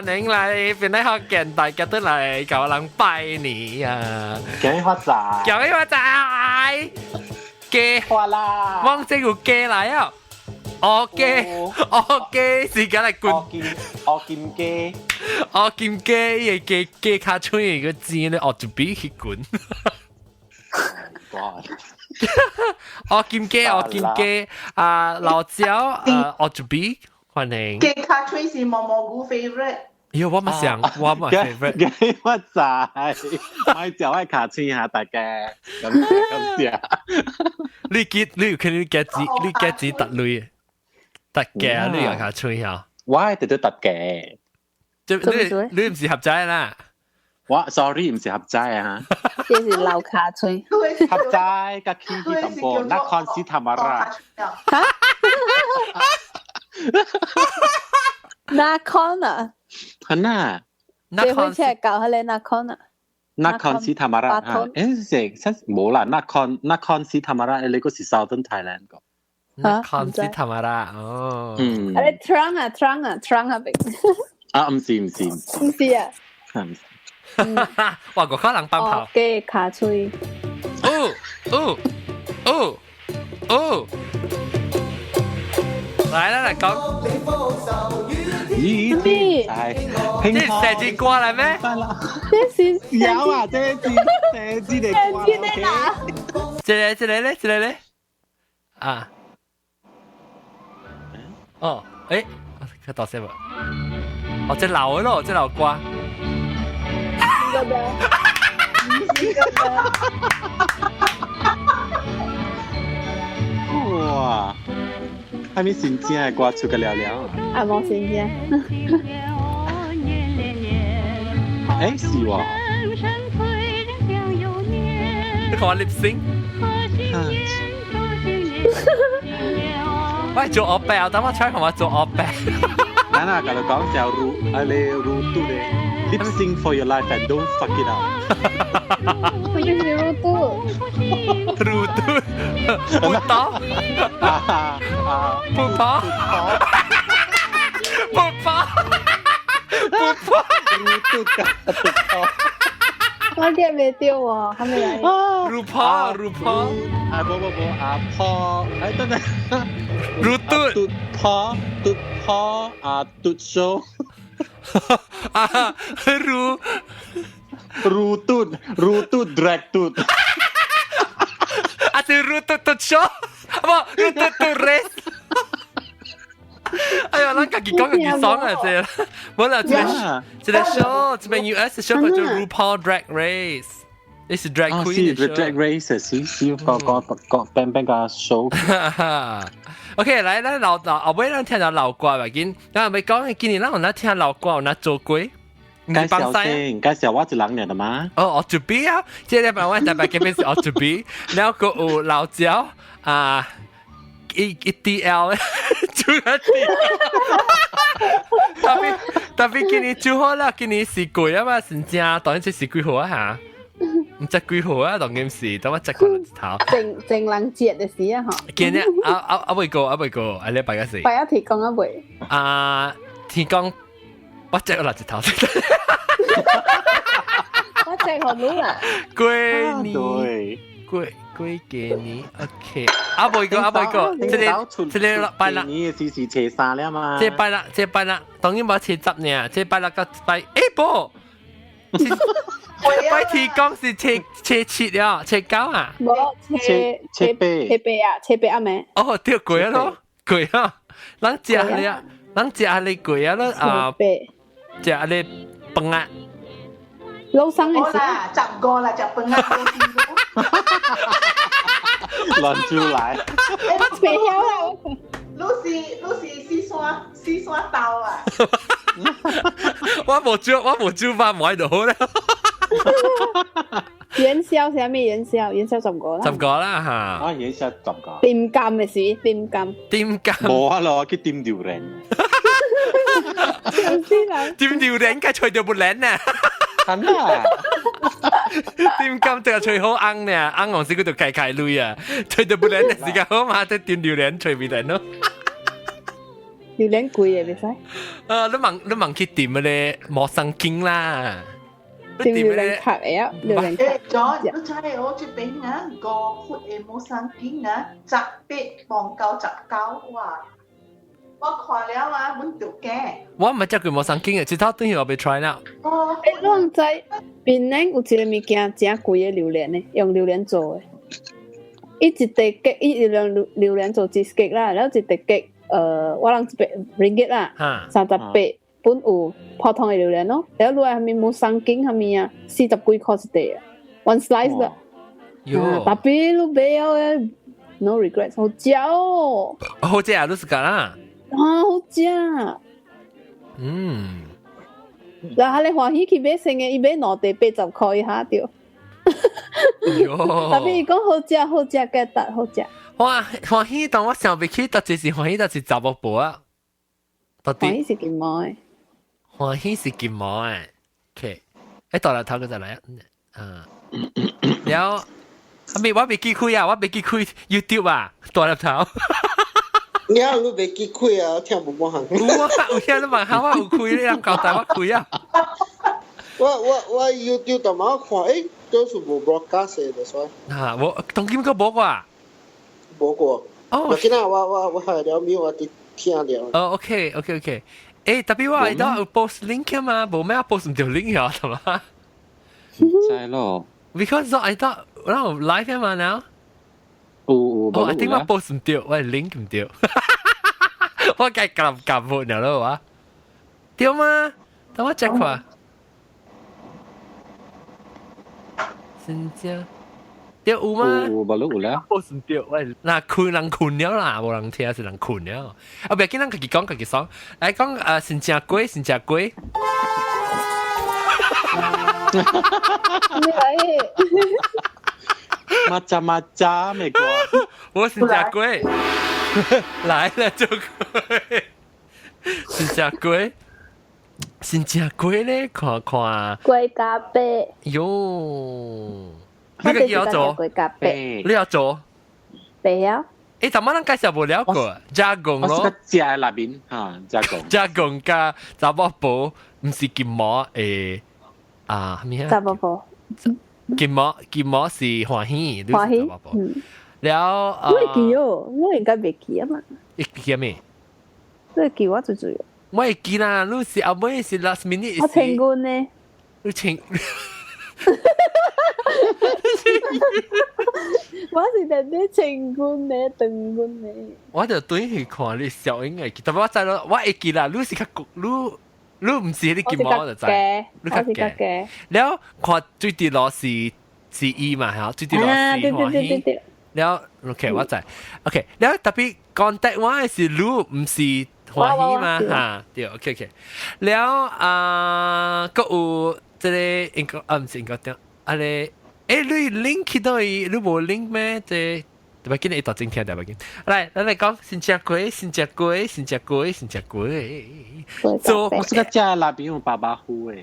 迎嚟邊啲學人，大家都嚟教人拜年啊！恭喜發財！恭喜發財！雞花啦！汪姐要雞嚟啊！我雞時間嚟滾。我劍雞，我劍雞嘅雞卡吹個字咧，我就俾佢滾。我劍雞，辣椒，我就俾歡迎。雞卡吹是蘑菇 favourite。喲，我咪想，我咪 favorite。恭喜發財！我就係卡吹下大家，感謝。你有肯定夾子特類，特嘅你有卡吹下。我係特特嘅。你唔是合仔啦？我 sorry 唔是合仔啊！這是老卡吹。合仔個 key 咁波，那 consi tamara。那 corner。係呐。這會車教下你那 corner。那 consi tamara 嚇，誒冇啦，那 consi tamara 你嗰時 Southern Thailand 個。那 consi tamara 哦。嗯。你 trunk 啊邊？啊，唔是啊。哇，個可能奔跑。嘅卡吹。嚟講。咦？這是射箭歌嚟咩？這是有啊，這是射箭嚟歌。這裡咧？啊。哦，誒，佢讀聲喎。哦，隻流嘅咯，隻流瓜。哇！係咪先正係掛出嘅了了？啊，冇先正。誒是喎。你看我 lip sync。喂，做我背，我等我 try 同我做我背。嗱，kalau kau jauh, ale rutu deh. Lip sync for your life and don't fuck it up. Apa sih rutu? Puto. Pupo. Rutu kan. 我get 未到喎，係咪啊？Rupa。啊不，啊破，哎等等。Rutut。Tut啊tut show。啊Rutut drag tut。啊是 Rutut show，不 Rutut race。哎呀，咱家己講家己爽啊！這，冇啦，這個 show，這邊 US show 叫做 RuPaul Drag Race，你是 drag queen 的 show。Drag Race 是個 band 個 show。OK，來，咱後尾咱聽下老歌吧，見，咱後尾講今年咱有哪聽老歌，有哪做過？介紹我一人嚟的嘛？哦，我就比啊，這禮拜我特別嘅邊是我就比，然後個有老椒啊。EDL 做一啲，特別今年做好啦，今年是貴啊嘛，成正當然即是幾號啊嚇，唔知幾號啊，當然是，等我即個日頭。情人節嘅事啊嚇。今日未過，啊禮拜嘅事。拜一天講一回。啊，天公，我即個日頭。我即個冇啦。過年。過年 ，OK。未個，這裡拜啦。你是車三了嘛？這拜啦，當然冇車10呢，這拜啦個拜不，拜天公是車7啊，車9啊。冇車8啊咩？哦，對貴咯，貴啊，咱食你貴啊咯啊，食你飯啊。老生嘅事。10個啦，食飯啊。亂出來，未曉啦。Lucy 四山豆啊！我冇煮飯買到好啦。元宵係咩元宵10個啦。10個啦嚇。啊元宵10個。點監嘅事，點監。冇啊咯，去點榴蓮。點榴蓮梗係除掉不靚啊！係啊。點金就最好啱呢，啱黃色嗰度計類啊，除到不靚嘅時間好嘛，得點榴蓮隨便靚咯。榴莲贵嘅，袂使。你問去點嘅咧，冇生經啦。點榴蓮殼嘅啊？榴蓮殼。John，你睇我這邊啊，個闊嘅冇生堅啊，18磅99哇！我看了啊，阮就驚。我唔係只佢冇生經嘅，直頭等於我被 try 啦。哦，你攏知檳榔有一個物件真貴嘅榴蓮呢，用榴蓮做嘅。伊一塊雞，伊榴蓮做一雞啦，然後一塊雞，我人100 ringgit 啦，38本有普通嘅榴蓮咯，然後落來下面冇生經下面啊，40幾塊一塊啊，one slice 啦，特別你買嘅 no regrets， 好食哦，好食啊，你是講啦，好食，然後你歡喜去買成嘅，伊買兩地80塊以下掉。特別伊講好食嘅特好食。哇！歡喜當我想袂起，特別是歡喜，特是查某婆啊。歡喜是金毛誒。歡喜是金毛誒。OK，大粒頭嗰陣嚟啊。然後我未記開啊，我未記開 YouTube 啊，大粒頭。你未記開啊，聽無講行。有聽你問下我有開咧，交代我開啊。我 YouTube 度冇看，都是無 broadcast 嘅，所以。我當今個冇啩。冇過。我今日我係了面我哋聽了。OK。特別我係都有 post link 嘛，冇咩 post 唔到 link 啊，係嘛？係咯。Because I thought 我 live 嘛 now。I think 我 post 唔到，我 link 唔到。我計撳冇了咯哇。對嗎？等我 check 下。真正。對有嗎？有冇錄啦？我唔對，喂，嗱人困了啦，冇人聽是人困了。啊，別見人家己講，來講新正貴。乜渣美國？我新正貴，來了就貴，新正貴咧，看。貴咖啡。喲。呢個要做，你要做，未啊？誒，怎麼能介紹不了個？加工咯，我是個加那邊嚇，加工加雜包包，唔是金毛誒咩啊？雜包包，金毛是歡喜，歡喜，了我會記哦，我應該未記啊嘛。你記咩？你記我最最。我會記啦，你是後尾是 last minute。我情願呢？你情。我是特別情願呢，長官呢。我就對去看你小應該記，但我知咯，我會記啦。你是較你唔是你金毛我就知，你較嘅。แล้ว看最低落是伊嘛嚇，最低落是歡喜。แล้ว OK 我知 OK， แล้ว特別 contact 我係是你唔是歡喜嘛嚇，對 OK。แล้วก็有即個應該唔是應該點啊咧？你 link 到你冇 link 咩？即特別見你讀正聽特別見。嚟講，新隻貴。做我是個加那邊有爸爸呼誒。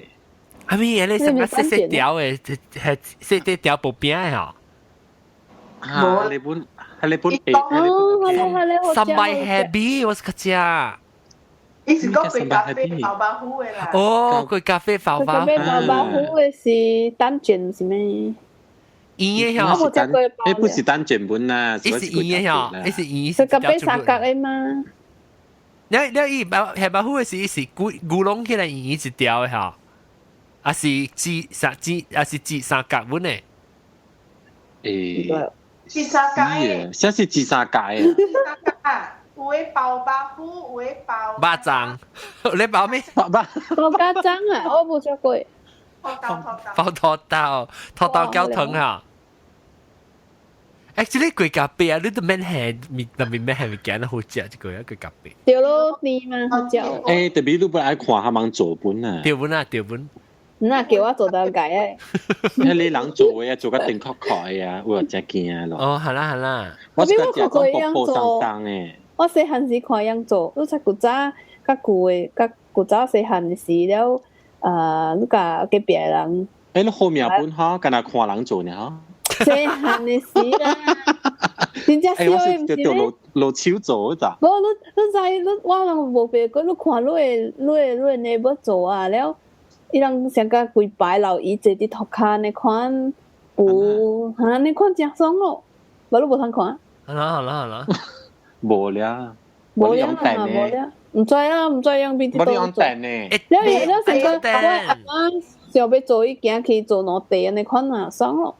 阿咪，你成日細條誒，係細條薄餅誒嚇。係你本sampai happy 我是個只。伊是講貴咖啡爆爆呼嘅啦。哦，貴咖啡爆爆。貴咖啡爆爆呼嘅是單卷是咩？伊嘅嗬，誒不是單卷本啦，伊是伊嘅嗬，伊是伊。貴咖啡三角嘅嘛。你伊爆係爆呼嘅是伊是咕窿起來伊一條嘅嗬，啊是紙三角本嘅。誒，紙三角嘅，像是紙三角嘅。有誒爆爆呼，有誒爆。巴掌，你爆咩？爆家掌啊！我冇食過。爆拖刀交藤嚇。Actually 貴咖啡啊，你都免係特別免係咪揀得好食一個貴咖啡。掉咯啲嘛，好食。誒，特別你本來看下忙做本啊。掉本。那叫我做到解誒，你人做嘅做個定確確啊，我真驚咯。哦，係啦。我是個食個薄薄生嘅。我細漢時看樣做，你睇古早較舊嘅，古早細漢嘅時了，你甲隔壁人。誒，你後面本哈，敢若看人做呢哈。細漢嘅時啦，真正我笑的，是掉落手做咋？无你知你我人无别个，你看你呢要做啊，了伊人成个规排留伊坐伫涂骹，你看有哈，你看真爽咯，无你无通看。好啦，无了，无了嘛，无了，唔知用邊啲我你用做。蛋呢？了成個我阿媽想要做伊行去做農地，安尼款啊，爽咯。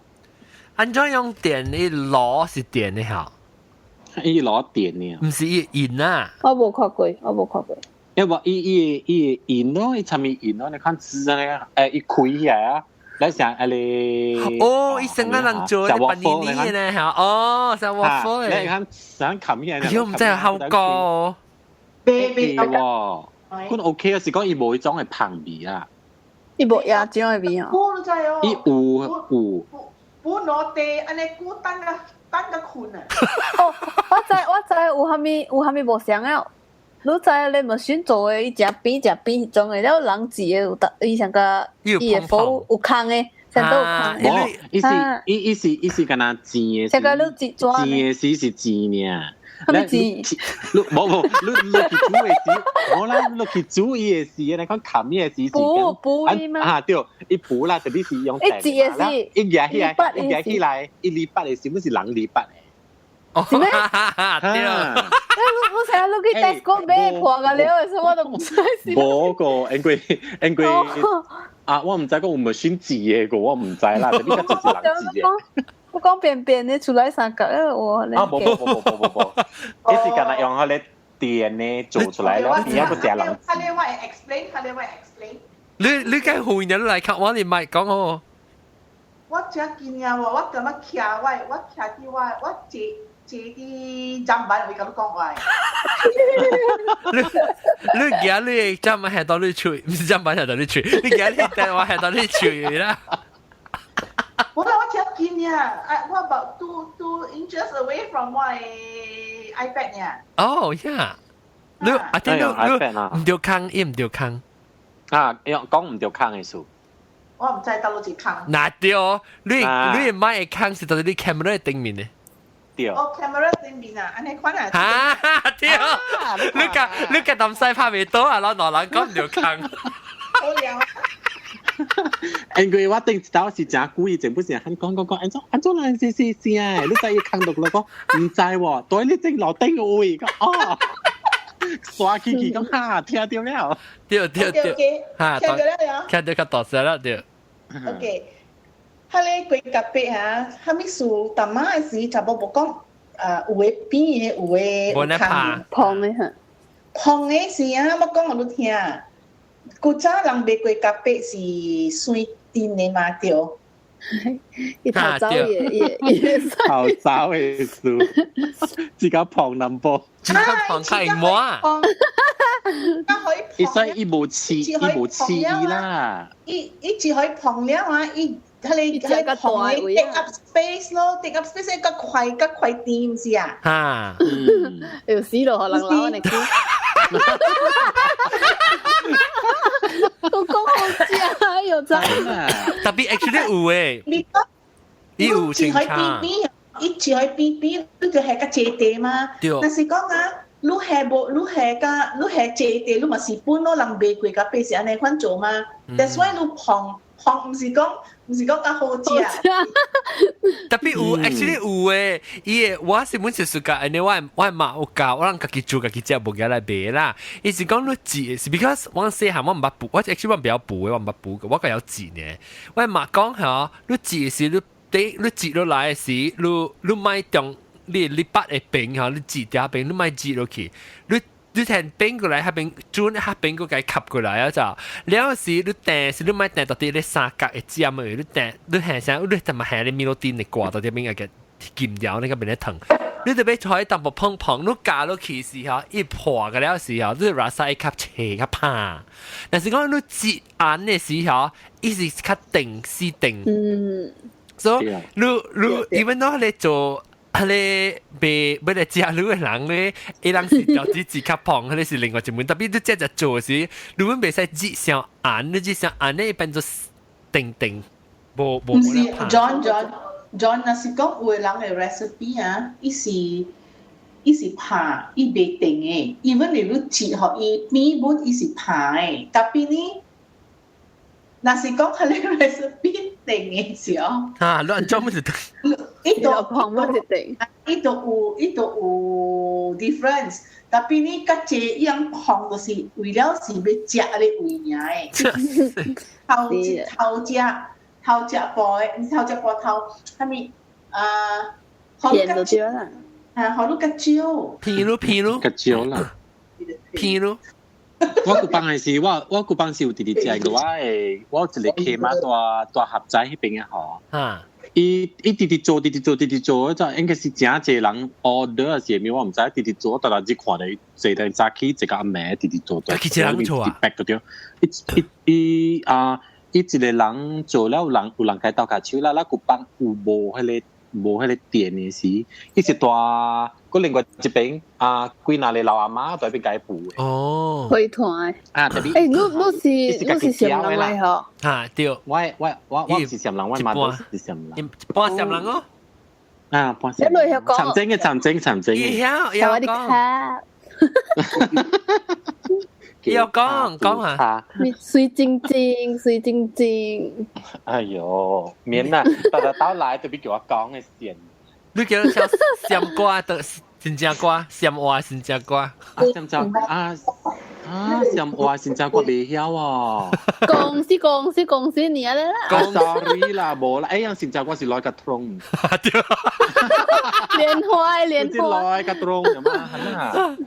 安怎用電你攞是電的好，伊攞電呢？唔是銀啊。我無看過。因為伊銀咯，伊參與銀咯，你看紙啊，伊開起來啊，你想你哦，伊成個人做啲半年年咧嚇，哦，成瓦夫你看想冚起來，佢唔知係好高。baby 喎，咁 OK 啊，是講伊無迄種係香味啊，伊無野種嘅味啊。我都知哦。伊有。本攞地，安尼古等個困啊！哦，我知有蝦米無相啊。你知你咪選做嘅，伊食邊迄種嘅，了人煮嘅有得，伊像個伊嘅火有空嘅，成都有空。哦，伊是干那煎嘅，成個你煎嘅時是煎呢。咩煎？你去煮嘅時，我啦，你去煮伊嘅時，你講冚伊嘅時補伊嘛？啊對，伊補啦，特別是用蛋，伊煎嘅時，伊夾起來，伊籬笆嘅是唔是人籬笆？哦，對。我成日都去 Tesco 買破嘅料，所以我都唔知。冇個，因為啊，我唔知講有冇選字嘅個，我唔知啦。特別個就是人字嘅。我講便的出來三角，我啊冇，一時間用佢哋電呢做出來了，而家個隻人。他哋話 explain。你梗會人嚟看我，你咪講我。我只見呀喎，我咁樣徛位，我徛啲位，我借啲砧板會咁講話。你而家你砧板係到你吹，唔是砧板係到你吹，你而家你電話係到你吹啦。我只見呀，我 about two inches away from my iPad 呀。哦呀，你啊啲你唔掉坑，亦唔掉坑。啊，講唔掉坑嘅數。我唔知到幾坑。嗱掉，你買嘅坑是到你 camera 頂面嘅。掉。哦 ，camera 頂面啊，安尼款啊。嚇掉！你個咁細拍未到啊？攞攞人講唔掉坑。好料。因為我頂一道是真故意，全部是人講，安怎人是啊？你知伊坑到我講唔知喎，對你整落頂個位，哦，刷起講哈，聽到了，對，嚇，聽到較大聲啦，對。OK，佢咧佢隔壁嚇，佢咪數大媽嘅時就冇講，有嘅邊嘅有嘅冇得拍，碰嘅嚇，碰嘅時啊，我講我都聽。古早人袂過隔壁是水電的嘛，對。伊頭走也頭走嘅數，自己碰number，自己碰開摸啊！所以伊無刺伊啦。伊只可以碰了啊！伊佢碰你 take up space 咯 ，take up space 一個塊電是啊。嚇，要死咯，可能攞嚟講。我講好正，又真。特別 actually 有誒，伊有清差。伊只可以邊，你就係個借地嘛。但是講啊，你係借地，你咪是搬咯，人袂過個邊是安尼款做嘛。That's why 你碰唔是講個好正。特別有 actually 有誒，伊誒我是本是暑假，安尼我嘛有教，我人家己做家己食，無家來賣啦。伊是講你煮是 because 我細漢我唔捌補，我 actually 我唔曉補嘅，我唔捌補嘅，我個有煮呢。我嘛講嚇，你煮是你煮落來時，你買中你捌嘅餅嚇，你煮條餅，你買煮落去，你聽餅過來，下邊轉下餅過來吸過來啊！就了時你訂時你買訂到啲你三角嘅尖嘅，你訂你係想你就咪係你米落啲你掛到啲邊嘅劍條，你個邊咧疼，你就俾坐喺淡薄碰碰，你加落去時候一破嘅了時候，你拉曬一級斜嘅怕。但是講你節眼嘅時候，伊是較定是定，所以你 even though 你做。你被嚟食你嘅人咧，一人是掉啲自己碰，你是另外一門。特別你只做時，你們袂使節上眼，你節上眼咧變做定，無唔是 John， John 那是講有個人嘅 recipe 啊，伊是拍，伊袂定嘅。even 你切互伊邊本，伊是拍嘅。但係呢，那是講佢哋 recipe 定嘅時候，亂裝乜就伊度旁乜就定，伊度有 difference。但係呢，較濟伊樣旁就是為了是要食嘅為爾嘅。頭隻波嘅，唔頭隻波頭，係咪鹽就對啦。好多個椒，譬如個椒啦。我個幫係是，我個幫是有直直食嘅，我一個 K 嘛大盒仔迄邊嘅嗬。伊直直做，就應該是真濟人 order 是咪？我唔知直直做，但係只看嚟坐喺早起一個阿妹直直做，佢一個人做啊？伊一個人做了有人開刀卡手啦，個幫有無迄個店嘅時，伊是大個另外一邊幾那個老阿媽在邊解補嘅。哦，會團特別。你是上人嚟嗬？對。我是上人，我媽都是上人。半上人哦。半上人。長征嘅。要講。要講啊！水晶晶。哎呦，免啦，到來特別叫我講嘅先。你叫我唱閃歌的新疆歌，閃話新疆歌。閃話新疆歌未曉哦。公司你啊啦。sorry 啦，冇啦，樣新疆歌是來個通。蓮花。來個通咁嘛，係嘛？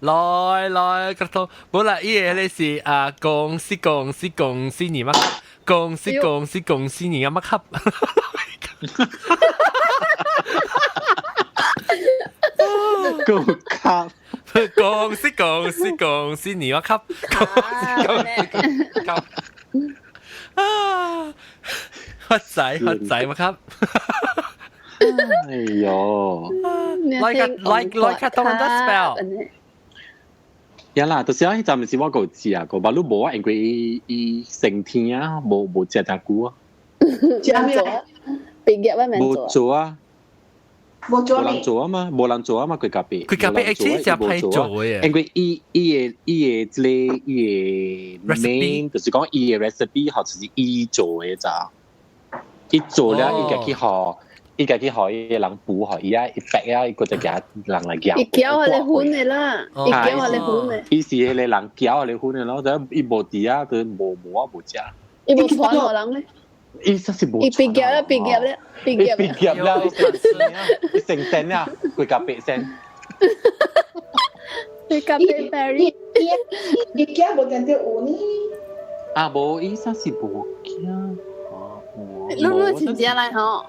來個通，冇啦，依個咧是公司你乜？公司你乜級？公司你乜級？黑仔乜級？哎呦 like 卡通的 spell。呀啦，到時候迄陣咪是我個食個，把你無啊，因為伊成天啊，無食得久啊。食咩？畢業咩？無做啊。冇做咩？冇人做啊嘛，佢隔壁。actually 就係做嘅。因為伊個 main 就是講伊個 recipe 好似是伊做嘅咋。伊做了，伊家己可以人補好，伊伊白啊，伊個就叫人嚟攪。伊攪我哋款嘅啦，伊攪我哋款嘅。伊是迄個人攪我哋款嘅咯，就伊無啲啊，佢無啊無食。伊無傳我人咧。伊真是無。伊畢業啦，伊成身啊，佢夾白身。佢夾白 berry。伊攪無見到有呢？無，伊真是無驚。你親戚嚟嗬？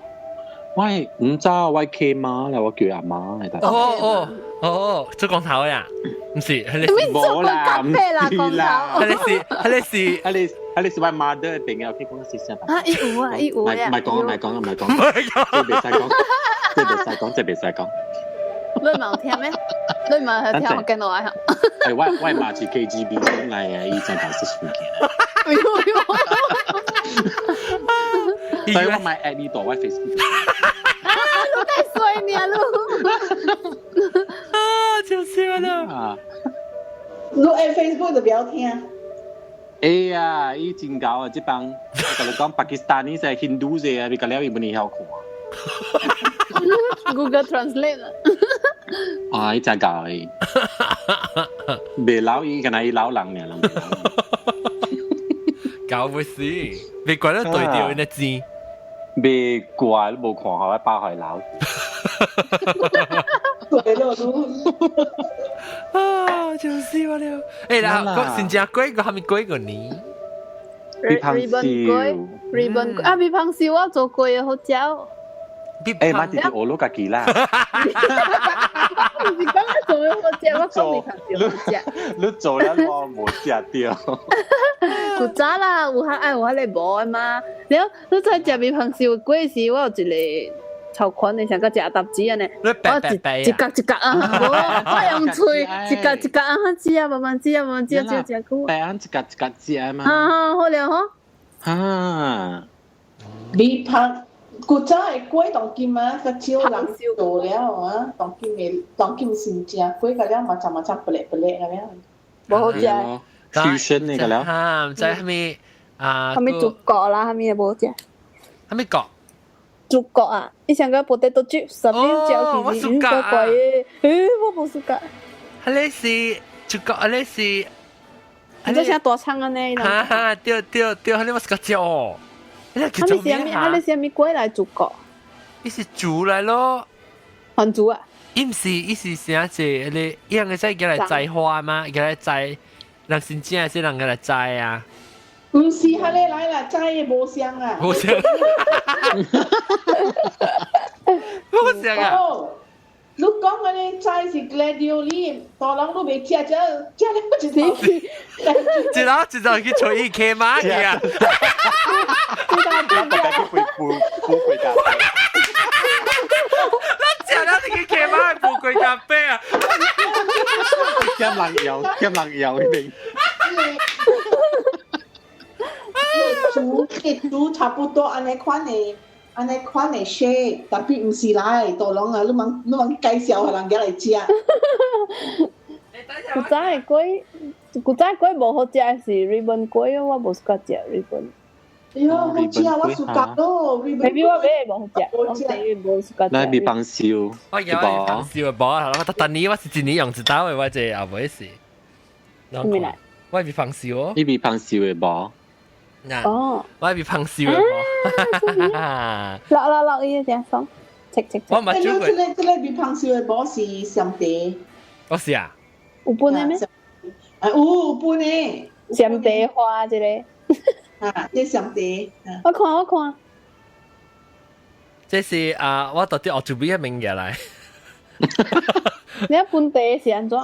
喂，唔知我 K 媽啦，我叫阿媽嚟哦，做光頭呀？唔是，係你冇啦，唔是啦，係你是我 mother 邊嘅，我可以講一聲吧。伊有啊，唔係講，即係別使講。你冇聽咩？你唔係聽我跟落嚟嚇？我買住 KGB 上嚟啊！依陣搞事嘅。所以我買 at 呢度，我 Facebook。你太衰你啊！就是啦。你 at Facebook 就不要聽。哎呀，伊真搞啊！這幫我同你講，巴基斯坦呢係 Hindu 啫，你個了伊唔你曉看。Google Translate 啦。伊真搞誒。未老伊個那伊老人嘅。搞唔死，未怪得對調呢字。未怪冇看下，我包係老。對咯都。就是我了。然後個新加坡個係咪貴過你？Ribbon 龜，Ribbon 龜我做過嘅好食。媽弟弟我攞家己啦。你講我做嘅好食，我講你好食。你做了我冇食到。古早啦，有迄個無啊嘛。你在食米香燒粿時，我有一個超款的，像個食搭子安尼。你白啊！一格啊！我用喙一格啊，食啊，慢慢食啊，慢慢食久。白啊，一格食嘛。好了吼。啊！米香古早的粿當今啊，個少人做了啊，當今先食粿個了，嘛不叻個了，無好食。fusion 呢個了。嚇，唔知係咪啊？係咪竹角啦？係咪無好食？係咪角？竹角啊！你想個 potato chip 十秒嚼我suka 嘅，我冇 suka。係你是竹角，係你是。你做啥大倉啊呢？哈哈，對，係你冇 suka 食哦。你係叫做咩嚇？你是咪粿來竹角？你是豬嚟咯。韓竹啊？伊唔是，伊是啥子？你一樣嘅仔叫嚟摘花嗎？叫嚟摘，人先知係先人叫嚟摘啊。唔是，係你來啦，齋嘅冇香啊。冇香。冇香啊！你講嗰啲齋是 gladioli， 大人都未食咗，食你不知道。知道去隨意騎馬去啊！食啦！你去騎馬去富貴咖啡啊！兼能油呢邊。煮差不多安尼款的 shape， tapi 唔是來，大人啊，你問介紹下人家嚟食。古早嘅粿無好食，是 ribbon 粿，我無識食 ribbon。哎呦，好食啊！我 suka 咯 ，maybe 我買無好食，我哋無識食。那邊幫燒，我有幫燒冇，我等你，我是一年用一刀嘅，我這後尾是。咩嚟？我係幫燒哦。呢邊幫燒嘅冇。哦，我係幫燒嘅冇。落呢隻爽，食。我唔係煮過。這個比胖燒嘅冇是上地。我是啊。有本嘅咩？有本嘅。上地花這個。啊，這上地。我看。這是我到底學做咩名嘢嚟？你一本地是安怎？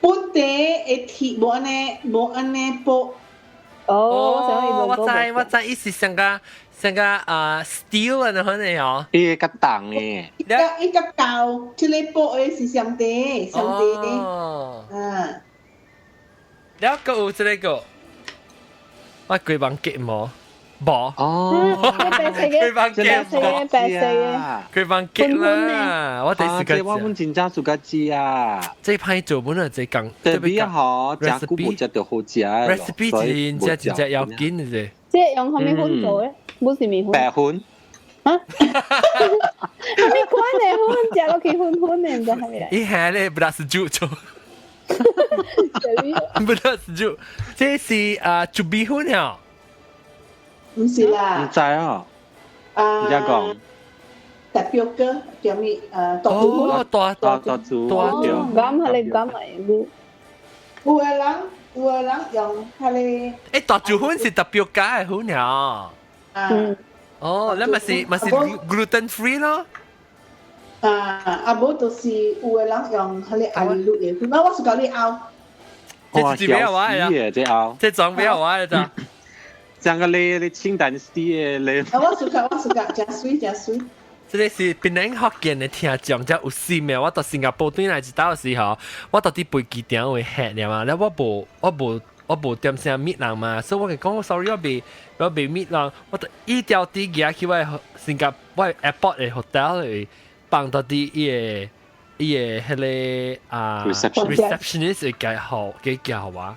本地嘅鐵冇安尼煲。我知，意思成個 steel 啊，可能哦。呢個檔嘅。一個舊，即係煲嘅是上地。啊。แล้วก็有這個，我規幫結冇。哦，白色嘅，佢幫結啦，我哋時間。我們真正自家知啊，這派做本來最講，特別好，真古冇只就好食。recipe 真正要緊嘅啫。即係用咩粉做嘅？冇是麵粉。白粉。啊？咩款嘅粉？食落去粉嘅，唔知係咪嚟？伊係咧，不是豬做。不是豬，這是豬鼻粉呀。唔是啦，唔知啊，而家講tapioca叫咩？大豬粉。大豬，咁係你講埋嘅。有個人用佢哋。大豬粉是tapioca嘅粉呀。哦，你咪是 gluten free 咯。無就是有個人用佢哋阿里路嘅粉，我是講你拗。這是咩話呀？這拗，這裝咩話嚟咋？像個你清淡啲嘅你。我suka，真水。這個是檳城福建嘅聽眾，真有心嘅。我到新加坡轉來一道時候，我到啲飛機頂會嚇你嘛。然後我無點聲搣人嘛，所以我講 sorry，我未搣人，我就一條啲嘢去我新加坡 airport 嘅 hotel 嚟幫到啲伊個迄個receptionist 嘅教話。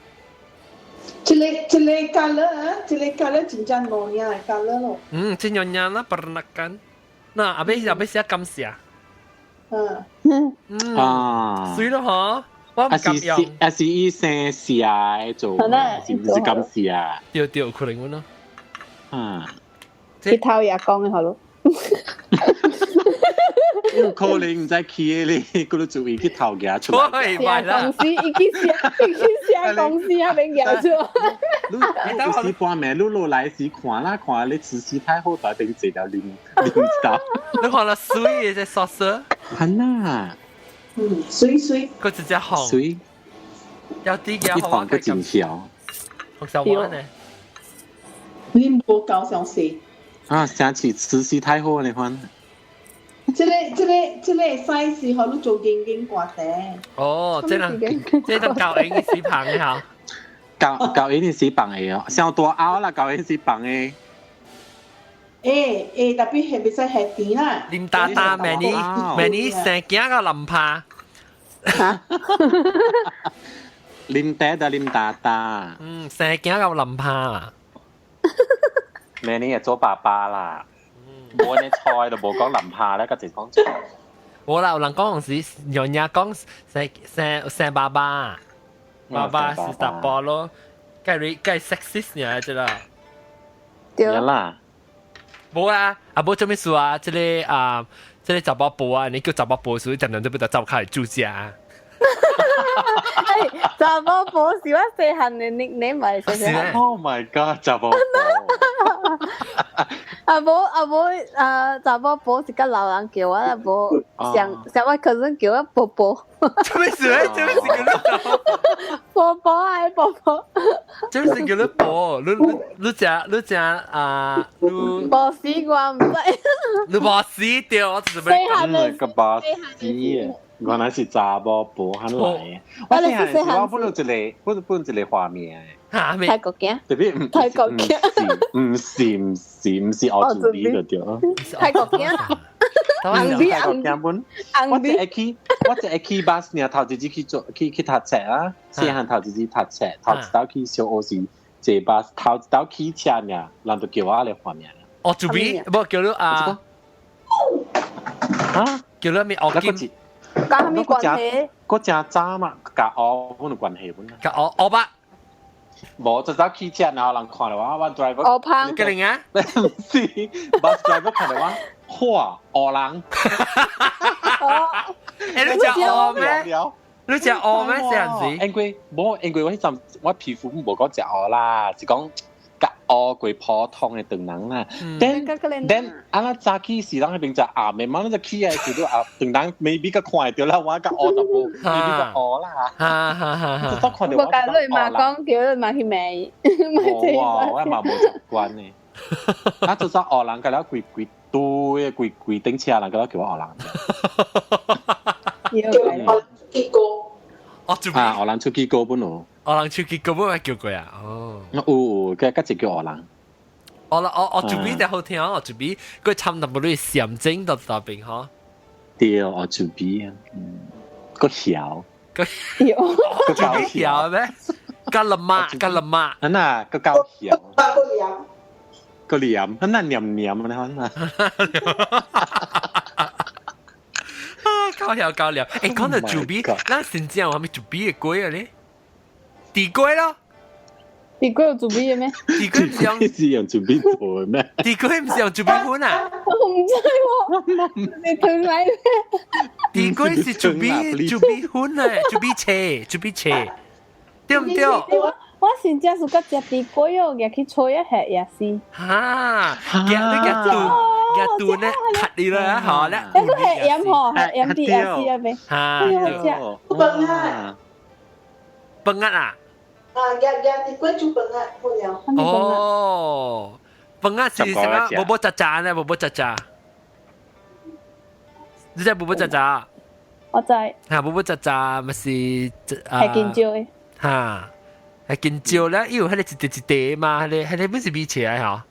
這個 color 啊，這個 color 真正濃呀 color 咯。真濃啦，pernah kan？那阿邊寫感謝。水咯嗬，我唔敢用。是醫生試下做，是唔是咁試啊？對，可能喎咯。佢偷嘢講嘅好咯。可能唔知企你嗰度做一啲頭嘅出嚟。公司已經寫公司啊，俾嘢出。你試半暝，你落來時看啦，看你姿勢太好，大定這條領導。你看了水嘅隻sauce？係啊。水。佢直接紅。水。有啲嘅好玩嘅真條。好想玩呢。你冇搞上市。想起姿勢太好你看。這個 size 可能做硬掛頂。哦，這能教英語棒嘅嚇。教英語棒嘅哦，上大拗啦，教英語棒嘅。特別係咪使係甜啦？林大大明年成件個林帕。林爹的林大大，成件個林帕。明年係做爸爸啦。冇呢菜就冇講林帕咧，個直講菜。冇啦，有人講時人家講成爸爸，爸爸是十波咯，計 sexist 呢啫啦。對啦。冇啊，阿冇做咩事啊？這個雜包布啊，你叫雜包布，所以陣陣都俾佢走開嚟住家。雜包布是我細漢嘅nickname嚟嘅。Oh my god， 雜包布。阿冇雜包布是個老人叫我，阿冇上我可能叫我波波。做咩事咧？做咩事叫你波波啊，波波。做咩事叫你波？你只你波斯我唔知。你波斯掉，我就是咩？個波斯嘅。原來是雜波布肯嚟，我細漢時我本來一個畫面嚇咩？泰國鏡，特別泰國鏡，唔是我做啲嘅對。泰國鏡，泰國鏡本，我只係去巴士呢頭一次去讀冊啊，細漢頭一次讀冊，頭一道去小學時坐巴士，頭一道去車呢，人就叫我嚟畫面啦。哦，做咩？唔叫你啊？嚇？叫你咩？我見。甲咩關係？嗰隻渣嘛，甲我本嚟關係本啦。甲我吧。冇就走汽車，然後人看到我 driver。我胖。嘅零啊？唔是，bus driver 看到我，哇，餓人。誒，你隻餓咩？你隻餓咩？這樣子？因為我迄陣我皮膚冇講隻餓啦，是講。甲學過普通嘅長人啦，但啊那早起時人迄邊就暗暝晚就起來時都啊長人 maybe 個看到啦，我甲學就冇 maybe 個學啦，就看到我甲你媽講叫你媽去買，哇，我嘛冇習慣呢，啊就說學人，甲了規堆頂車人，甲了叫我學人，結果啊學人出去高本咯。我人出去根本咪叫過啊！哦，佢直叫我人。我做邊就好聽，我做邊佢差唔多冇啲上整到大邊嗬。對，我做邊個曉，個曉咩？個林媽，啊那個高曉，個臉，啊那黏啊那。高曉，誒講到做邊，咱先知我係咪做邊嘅鬼啊你？地龜咯，地龜有做邊嘅咩？地龜唔係用做邊做嘅咩？地龜唔係用做邊款啊？我唔知喎，你退嚟咩？地龜是做邊款啊？做邊車，對唔對？我先只是個隻地龜哦，入去吹一下也是。嚇，夾肚咧，咳你啦，好啦。一個係飲河，係飲啲也是啊咩？嚇，笨啊！啲龜做笨啊，好了。哦，笨啊是什麼？波波喳喳呢？波波喳喳，你知波波喳喳？我知。嚇，波波喳喳咪是係見招嘅。嚇，係見招咧，因為佢哋一地嘛，佢哋本是比起來嚇。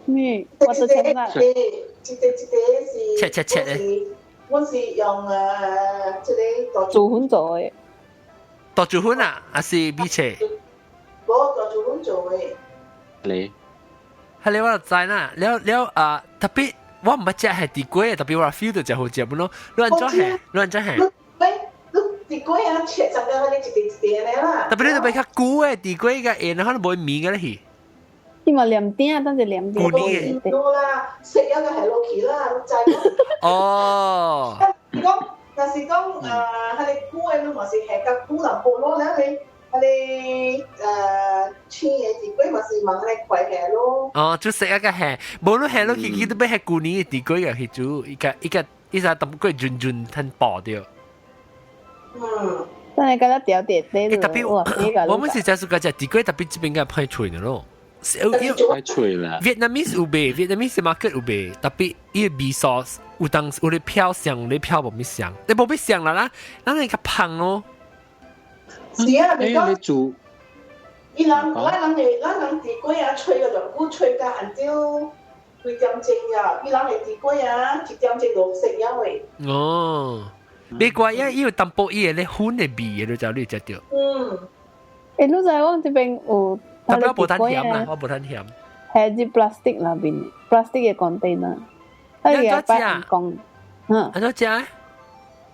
咩？我都聽啦。切咧。我是用即個做款做嘅。做做款啊，還是比切？我做款做嘅。你？係你我就知啦，了特別我唔係食係地龜，特別我 feel 到就好食本咯。你安怎係？地龜啊，切實嘅，你一地啦。特別你特別較古嘅地龜嘅嘢，可能冇面嘅咧。因為黏點，當時黏點。多啦，食一個係落去啦，就係。哦。但是講佢哋古嘅，你咪是係個古人部落咧，你穿嘅地龜咪是問你貴嘅咯。哦，就食一個係，無論係咯，佢都俾係古年嘅地龜嘅去煮，一個特別潤吞薄掉。但係覺得掉啲啲。特別我們是就係嗰隻地龜特別這邊嘅派脆嘅咯。太脆啦 ！Vietnamese 有賣 ，Vietnamese market 有賣，特別伊個味sauce有當有啲飄香，有啲飄冇咩香，你冇咩香啦，咱係較香咯。是啊，你講你煮，咱人地龜啊，吹個就古吹甲按照2點鐘呀，伊人會地過啊，1點鐘落食呀喂。哦，你怪伊有淡薄伊個咧粉嘅味，你知你食到。你知我這邊有，但係我無tan甜啦，我無tan甜。係啲 plastic 那邊 ，plastic 嘅 container，佢嘢擺人工，安怎食？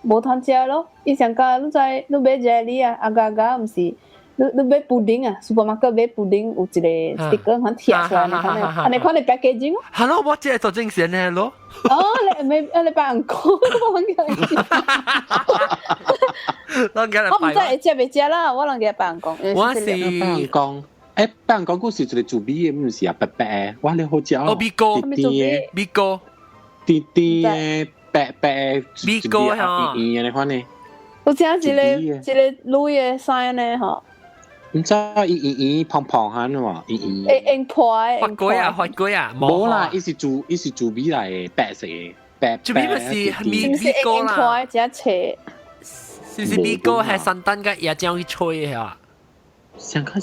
無通食咯。伊上家你知，你買 jelly 啊，阿唔是，你買布丁啊 ，supermarket 買布丁有一個 sticker 肯貼出來，你看你 packaging 咯。係咯，我即係做正常嘅咯。哦，你擺人工，我唔知會食未食啦，我人嘅擺人工。我是擺人工。誒，俾人講故事就係做 B 嘅，唔是啊，白白嘅，哇，你好食哦！B 哥啲嘅，B 哥，啲嘅白白，B 哥嚇，圓嘅你看呢？我食一個鹵嘅衫呢，嗬。唔知圓胖胖下喎，圓。硬破嘅。發鬼啊，發鬼啊！冇啦，伊是做 B 嚟嘅，白色嘅，白。做咩咪是 B 哥啦？只斜。是唔是 B 哥係神燈嘅椰漿去吹嘅啊？想看。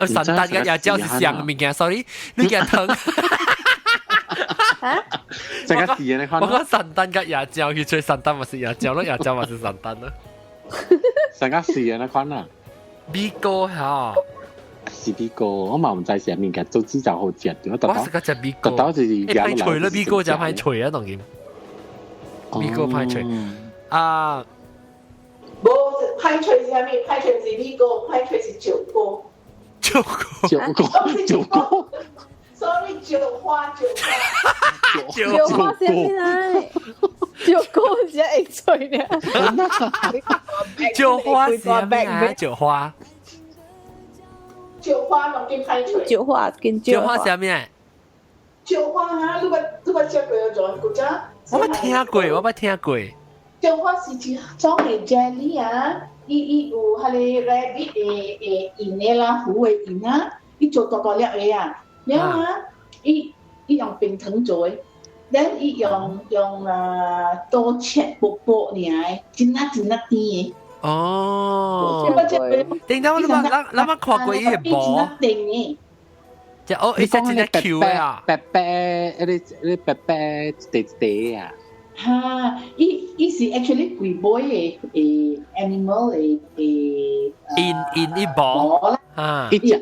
神誕嘅椰膠是上嘅物件 ，sorry， 你嘅疼。這個是你看。我講神誕嘅椰膠去吹神誕，咪是椰膠咯，椰膠咪是神誕咯。這個是你看啊。B 哥嚇，是 B 哥，我嘛唔知上面嘅，早知就好食咗。我是嗰隻 B 哥。特登就是派除啦 ，B 哥就派除啊，當然。B 哥派除啊。冇派除是咩？派除是 B 哥，派除是九哥。九哥，sorry， 九花先嚟，九哥只係吹咧。九花是咩？九花當見派除。九花是咩？九花啊，你捌食過咗嗰隻？我捌聽過。九花是一種嘅 jelly 啊。伊有迄個 rabbit 嘅鹽嘅啦，虎嘅鹽啊，伊做大大粒嘅啊，了啊，伊用冰糖做嘅，然伊用刀切薄薄爾嘅，真甜嘅。哦，點解我諗看過伊個薄？就哦，伊隻真係 Q 啊，白白，啲白白地啊。哈，伊是 actually 貴杯嘅animal 嘅in 一包啊，一隻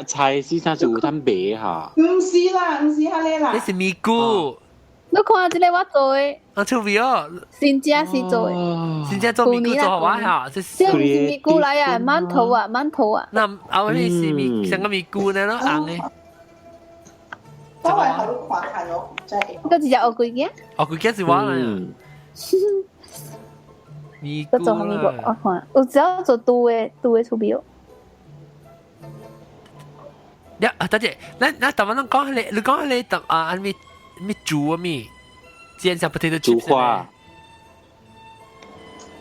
菜是啥就有攤賣嚇？唔是啦，唔是迄個啦，你是咪菇？你看這個我做嘅，我出味哦，新家是做嘅，新家做咪菇做好玩嚇，這是咪菇嚟啊，饅頭啊，那後尾是咪成個咪菇呢咯，硬嘅。我係好看下咯，真係。嗰隻鱷龜嘅？鱷龜嘅是我嚟。咪菇做咪菇，我看，我只要做杜嘅出邊。呀，等陣，那台灣人講你講你特啊咪煮啊咪，煎上 potato chips。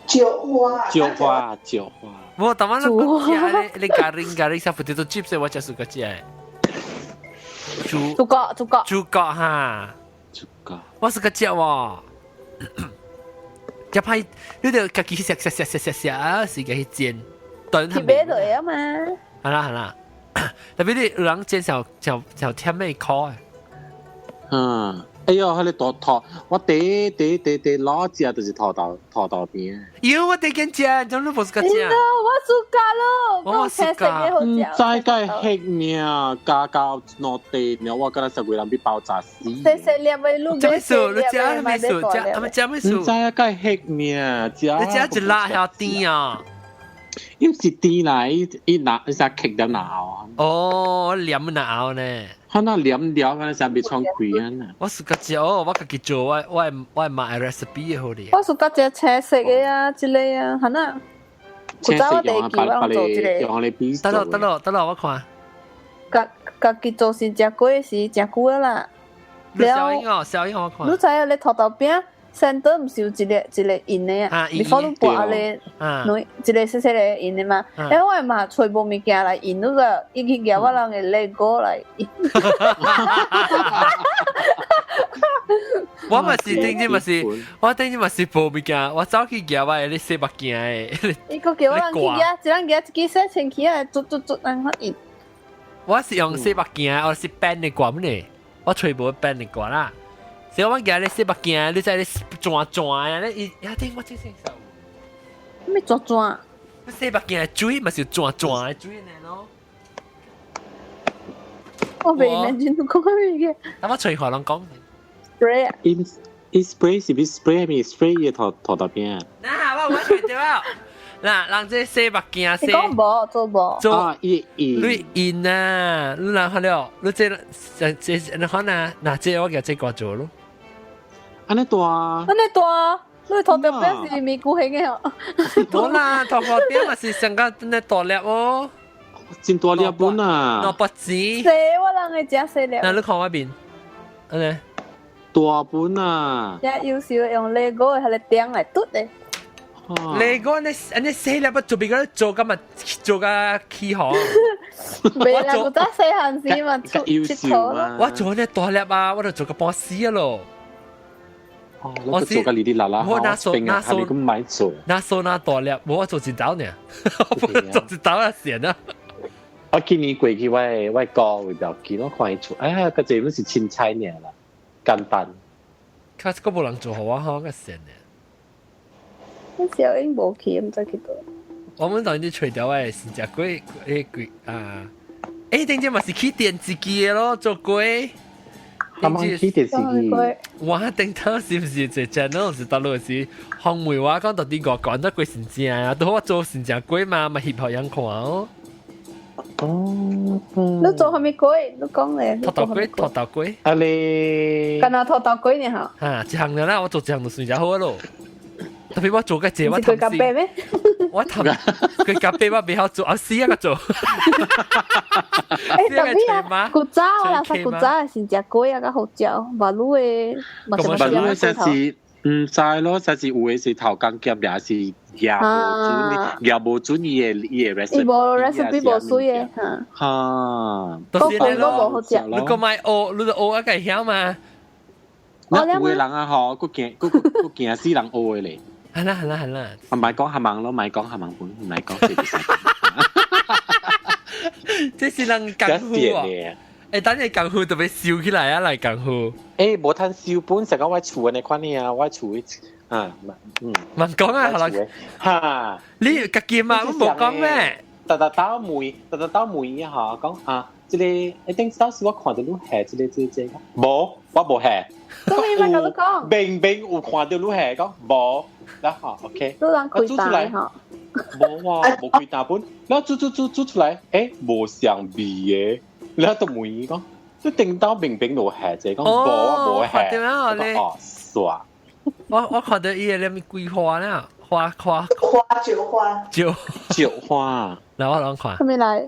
椒花。我台灣人講食你咖喱上 potato chips，我就係嗰隻。豬角哈，我是個隻喎，一派你就自己食，是個去煎，燉係咪？貼嚟啊嘛。係啦，特別你有人煎就甜咩烤誒。哎呦，佢哋拖，我第攞隻就是拖到邊。喲，我第件隻，怎麼不是個隻？我暑假咯，我暑假。唔知個黑命，加落地，然後我覺得十幾人被爆炸死。細粒嘅路，咩數？你食咩數？食咩數？唔知個黑命，你食一辣還甜啊？因是甜啦，一拿一下棘到咬。哦，黏唔咬呢？可能黏掉，可能上邊創貴啊！我是個隻哦，我自己做，我買 recipe 好啲。我是個隻青色嘅啊，之類啊，係呐。青色用得咯，我看。自己做是食過是食久啦。小英我看。你知啊？你頭餅。先都唔是有一個印的啊，你放到薄咧，一個細細個印的嘛。因為我嘛找無物件來印，那個一去夾我人嘅 Lego 來印。我嘛是頂陣嘛是，我頂陣嘛是無物件，我走去夾我啲細物件誒。伊個叫我人去夾，一人夾一支洗清氣啊，捽，人發印。我是用細物件，我是 pen 嘅掛咩？我吹無變你掛啦。所以我見你洗目鏡，你在你轉轉啊，你一定我真係受。咩抓抓？你洗目鏡水咪是轉轉嘅水呢咯。我未明見到講咩嘅。但我吹可能講。spray 啊。spray 是不是 spray 咪 spray 嘅頭頭邊啊？嗱，我吹掉啊！嗱，人這洗目鏡洗。你講無做無？做你印啊！你嗱看了，你這你看啊，嗱這我叫這個做咯。安尼大，安尼大，你頭條邊是咪古興嘅哦？冇啦，頭個點嘛是上個那大粒哦，真大粒本啊！攞不止。細我人嘅食細粒。嗱，你看我邊，安尼。大本啊！只優秀用 Lego 係嚟釘嚟篤嘅。Lego 你細粒不做邊個做咁啊？做個起行。未啦，我真細漢時嘛，優秀啊！我做呢大粒啊，我就做個波絲咯。我做個哩哩啦啦，我拿手咁買做，拿手拿大粒，我做一刀呢，我做一刀啊線啊！我今年過去我哥會就見我看伊做，哎呀，個這都是青菜呢啦，簡單。佢個冇人做好啊，好個線呢。嗰時候已經冇去，唔知幾多。我們當啲除掉誒是隻龜啊！誒，定陣咪是去電視機嘅咯，做龜。啱啱去電視機。哇！定頭是唔是只只嗰時大陸是紅梅話講到啲個講得貴成正啊，都我做成隻龜嘛，咪翕合人看哦。哦。你做係咪龜？你講咧。拖頭龜。啊你。干那拖頭龜呢？嚇。嚇，一行啦，我做一行就算就好咯。特別我做嘅嘢，我氹咖啡咩？我氹佢咖啡我未好做，我試一個做。誒特別啊，古早啦，古早係成隻龜啊，個好食，馬路嘅，馬路嘅實是唔知咯，實是有嘅是頭間夾也是也無準伊嘅 recipe， 無 recipe 無水嘅嚇。嚇，都是你咯，好食。你個買學，你就學一個曉嘛。那有嘅人啊，嗬，個驚死人學嘅咧。係啦。唔係講下網咯，唔係講下網本，唔係講這啲。這是人功夫啊！誒，等你功夫特別燒起來啊，嚟功夫。誒，無攤燒本，成個我厝嘅你看你啊，我厝啊，唔講啊，係啦。嚇！你家己嘛，我冇講咩。特到梅啊，講啊，即個一定當時我看到你下即個，冇，我冇下。咁你咪咁講。明有看到你下講冇。然後 OK， 都人開大嚇，冇啊，冇開大本，然後煮出來，誒冇香味嘅，然後都梅講，都定到明落下啫，講冇下，哦，爽。我看到伊個裡面桂花呢，花酒花，嗱我諗看，係咪嚟？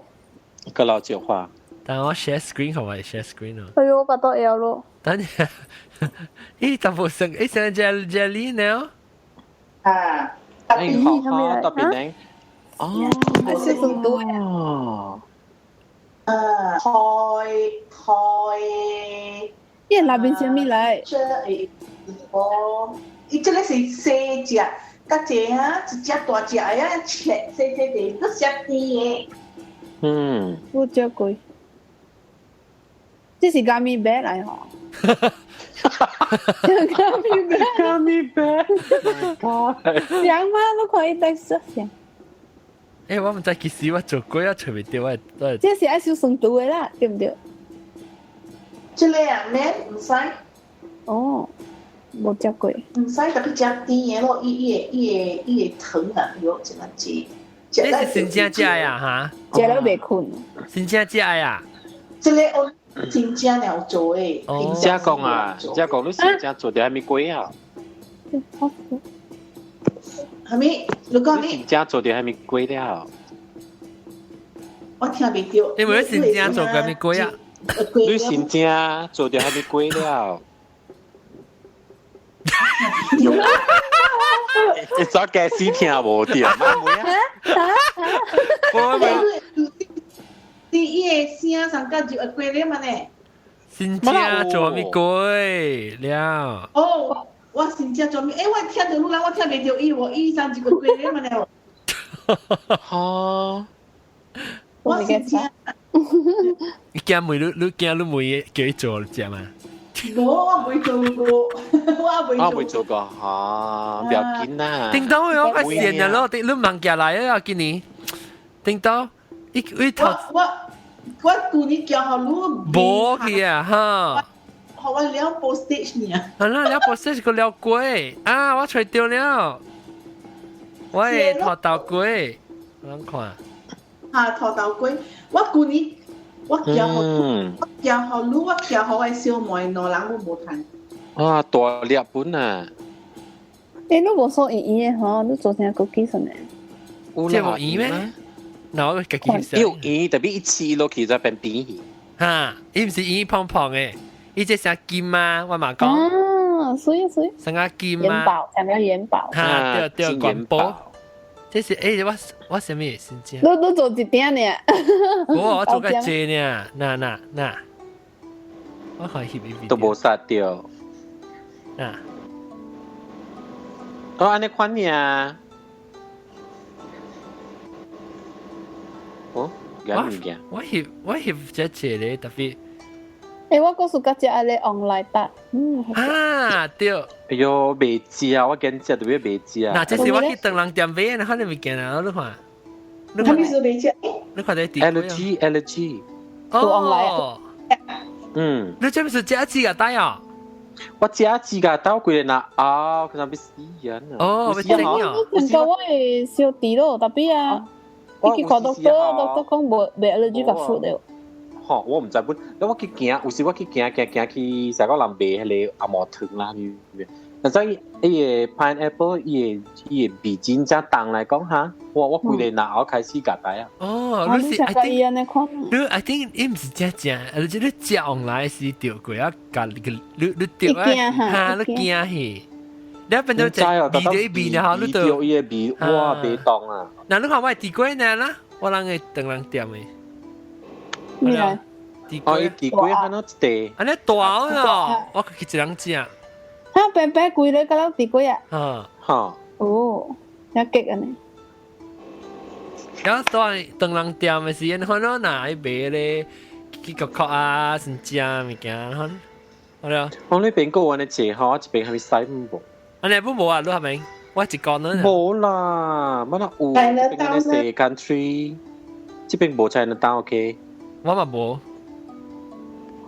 個老酒花，但我 share screen 係咪 share screen 啊？哎呦，我覺得有咯。等陣，咦，但係成jelly 呢？啊，特別靚，哦，係少數多哦，因為那邊係咪嚟？伊這個是細隻，甲這啊一隻大隻啊，切細啲，都食啲嘅。我食過，這是咖喱餅嚟嗬。Gummy bear，香嗎？我看伊在說香。誒，我唔知幾時我做過啊，隨便掉啊，都係。這是愛少酸度嘅啦，對唔對？這個啊，免唔使。哦，冇食過。唔使特別食啲嘢咯，伊個糖啊，有這麼濟。這是新正食呀哈？食了袂困。新正食呀？這個我真正了做誒。正講啊，正講你新正做啲係咪貴啊？係咪？如果你新正做啲係咪貴了？我聽未到。因為你新正做嘅咪貴啊？你新正做啲係咪貴了？你早解釋聽無啲啊？你伊個聲上加就會貴了嘛呢？新正做咪貴了？哦，我新正做咪？誒，我聽到你啦，我聽未到伊上就會貴了嘛呢？哈，我新正你驚梅你驚你梅叫佢做知嘛？我未做過，我未做過嚇，不要緊啦。叮當我個線啊咯，你問過來啊，今年叮當，一頭我舊年叫好路冇去啊哈。好我了 postage 呢。係啦，了 postage 個了貴啊，我除掉了，我係頭豆貴，我看。啊，頭豆龜，我舊年我叫好路，我叫好嘅小妹攞人我冇睇。啊，大粒本啊！你冇收語言嘅嗬，你做成個機神咧？即係冇語咩？嗱，我自己有語，特別一次落去就變扁去。嚇，伊唔是語胖胖嘅，伊即係金啊，我嘛講。啊，所以成個金啊。元寶，係咪元寶？嚇，對，元寶。這是我什麼先知？你做一點呢？我做個啫呢，嗱，我可以翕一翕。都冇殺掉。嗱，我安尼款呢？哦，有物件。我翕只隻咧，特別。誒，我嗰時嗰隻係咧 online 搭，啊，對。哎呦，未知啊！我見只特別未知啊。嗱，這是我去鄧郎店買嘅，可能未見啊，你看。你看是未知？你看在地？LG。哦。嗯。你這不是假機啊？帶啊？我假機㗎，到幾年啦？啊，佢那邊死人啊！哦，被整啊！我見到我係小弟咯，特別啊，你去看doctor講冇 allergy 個 food 了。吼，我毋知本，我去行，有時我去行去成個人賣迄個阿毛糖啦，但係伊個 pineapple 伊個味真正重來講哈，我幾年啦後開始夾帶啊。哦，你是 I think 伊毋是只只，而且你食 online 是掉過啊，夾你掉啊，嚇你驚去，你變到只味到一味然後你就伊個味哇袂當啊。嗱，你看我地龜呢啦，我人個鄧郎店嘅。咩啊？哦，伊地龜安怎一地？安尼大哦，我去一人食。嚇，白白貴咧，嗰粒地龜啊？啊，嚇。哦，有激啊你。有在鄧郎店嘅時，看到哪一賣咧，去個殼啊，先食物件，好了。我呢邊個安尼食吼，一邊係咪使唔無？安尼不無啊，你係咪？我一個呢？無啦，乜啦有？邊個咧食 country？這邊無才能當 OK。我嘛無，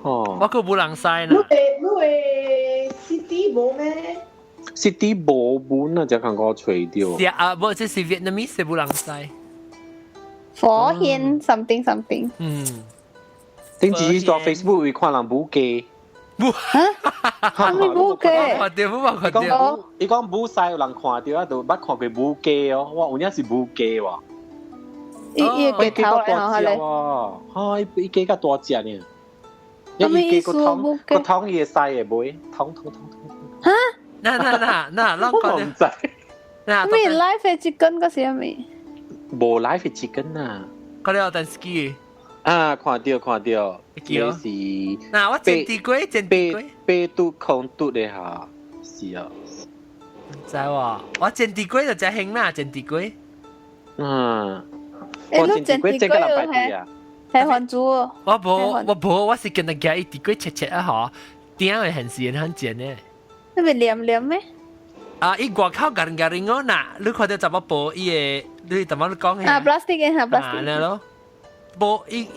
哦，我個冇人使呢。你會 city 冇咩 ？city 無本啊，就看我吹掉。是啊，不，這是 Vietnamese 冇人使。火焰 something。嗯。頂次做 Facebook 會看人舞雞。舞？嚇？咩舞雞？看到冇看到？伊講舞曬有人看到啊，就捌看過舞雞哦。哇，有影是舞雞喎。伊個頭嚟嚇咧，嚇伊雞較大隻呢，伊雞個湯伊會使嘅袂，湯。嚇？嗱，啷個唔知？咩 live 嘅 chicken 嗰時係咪？無 live 嘅 chicken 啊！嗰啲有電視機啊，看到，記咯。是嗱，我煎地龜，白肚空肚嘅嚇，是啊。唔知喎，我煎地龜就只興啦，煎地龜。嗯。誒，你煎地龜係韓族哦。我是跟人家地龜切啊嗬，點會很時很煎呢？你咪黏咩？啊！伊外口夾人我嗱，你看到怎麼播伊個？你怎麼講嘅？啊 ，plastic 嘅嚇 plastic。係咯，播伊，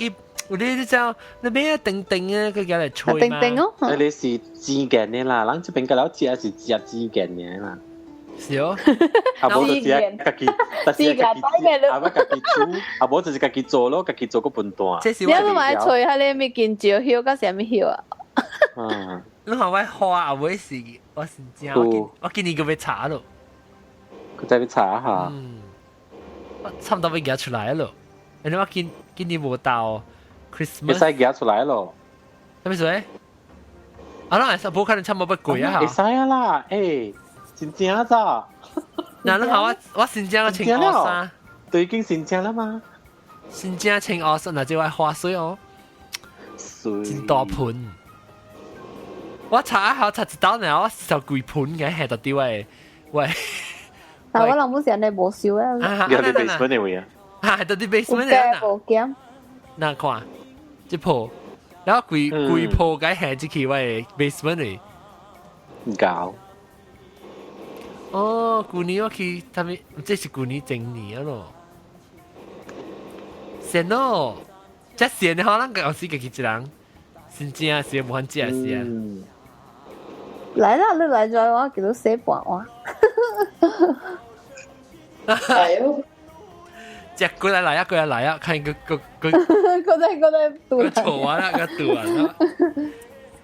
你就你咩定啊？佢叫嚟吹嘛。定哦。你是煎嘅呢啦，咱這邊個老食是食煎嘅呢嘛。是哦。啊，無就食家己，但是家己煮，啊，家己煮，啊，無就是家己做咯，家己做個笨蛋。你有冇買吹下你咪見照曉，嗰時係咪曉啊？嗯。你看我花啊，我是真，我今年個要查咯。佢再要查下。我差唔多要夾出來咯。你話今年冇到 Christmas。會使夾出來咯。係咪先？啊，那係冇可能差唔多不貴啊。會使啊啦，誒，真正咋？嗱，你看我新疆嘅穿袄衫，都已經新疆啦嘛。新疆穿袄衫，嗱，即係花水哦，真大盤。我查一下，查一刀呢，我就幾盤嘅喺度啲喂。但我諗冇時人哋冇笑啊。有啲 basement 嘅位啊。喺度啲 basement 嘅冇減。嗱看，一鋪，然後規鋪該下進去我嘅 basement 嚟。唔搞。哦，舊年我去，他們這是舊年整年咯。先咯，即先的話，咱個老師嘅一人，真正是無限只是啊。來啦，你來咗我叫你寫半話。係咯。隻過來啊，過來啊，看個嗰啲個錯啊啦，個對啊啦。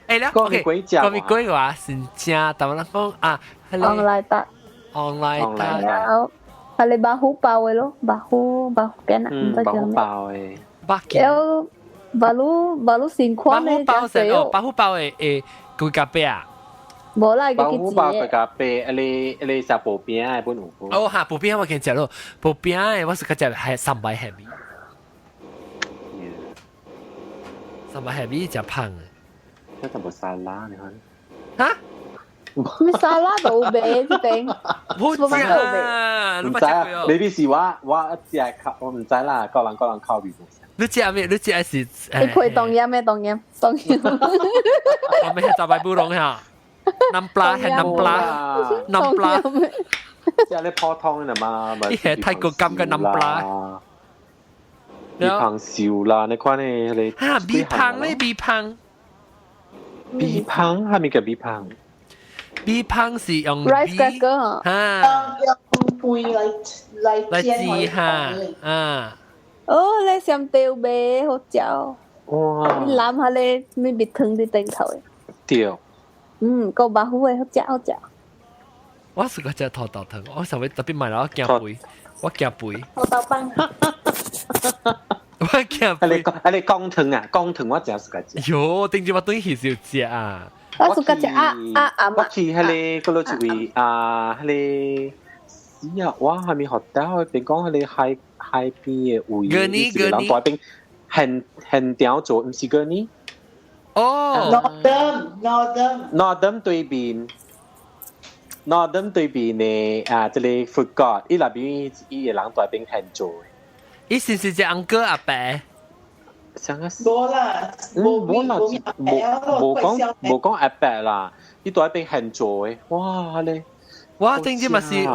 誒啦，OK，講咪鬼話，真正，但係咱講啊，係你 online 得 online 得，然後係你bahu bao嘅咯，bahu邊啊，唔知叫咩。包嘅。有baru先款咧，包成哦，包包誒佢咖啡啊。冇啦，包佢包佢咖啡，你食薄餅嘅本有。哦哈，薄餅我見食咯，薄餅誒我是佢食係300下米，300下米就胖嘅。那怎麼沙拉你看？嚇？咩沙拉都有賣啲頂，冇食啊！唔知啊，maybe 是我一隻靠，我唔知啦，個人靠邊。你知咩？你知係是？你配當飲咩？當飲。我咪係就買布隆嚇，南pla係南pla即係你泡湯嘅嘛？呢係泰國金嘅南pla鼻胖少啦，你看你嚇鼻胖咧，鼻胖係咪叫鼻胖？鼻胖是用 rice cracker 嚇，用杯嚟煎嚇啊！哦，你想吊味好嚼，哇！你攬下你咪別湯啲頂頭嘅。掉。個bahu嘅好嚼好嚼。我是個隻土豆湯，我上回特別買咗驚杯，我驚杯，土豆빵。我驚杯。你江豚啊？江豚我真係食隻。喲，頂住我對起少隻啊！我食隻啊我去迄個嗰度一位啊，迄個是啊，我係咪學到邊講迄個海邊嘅位？人大邊很屌做，唔是個呢？哦 Northern 對邊嘅啊，即係 food court，伊那邊伊嘅人大邊很做。伊是只安哥阿伯。想啊，冇啦，冇講阿伯啦，伊大邊很做嘅，哇你！我頂住咪是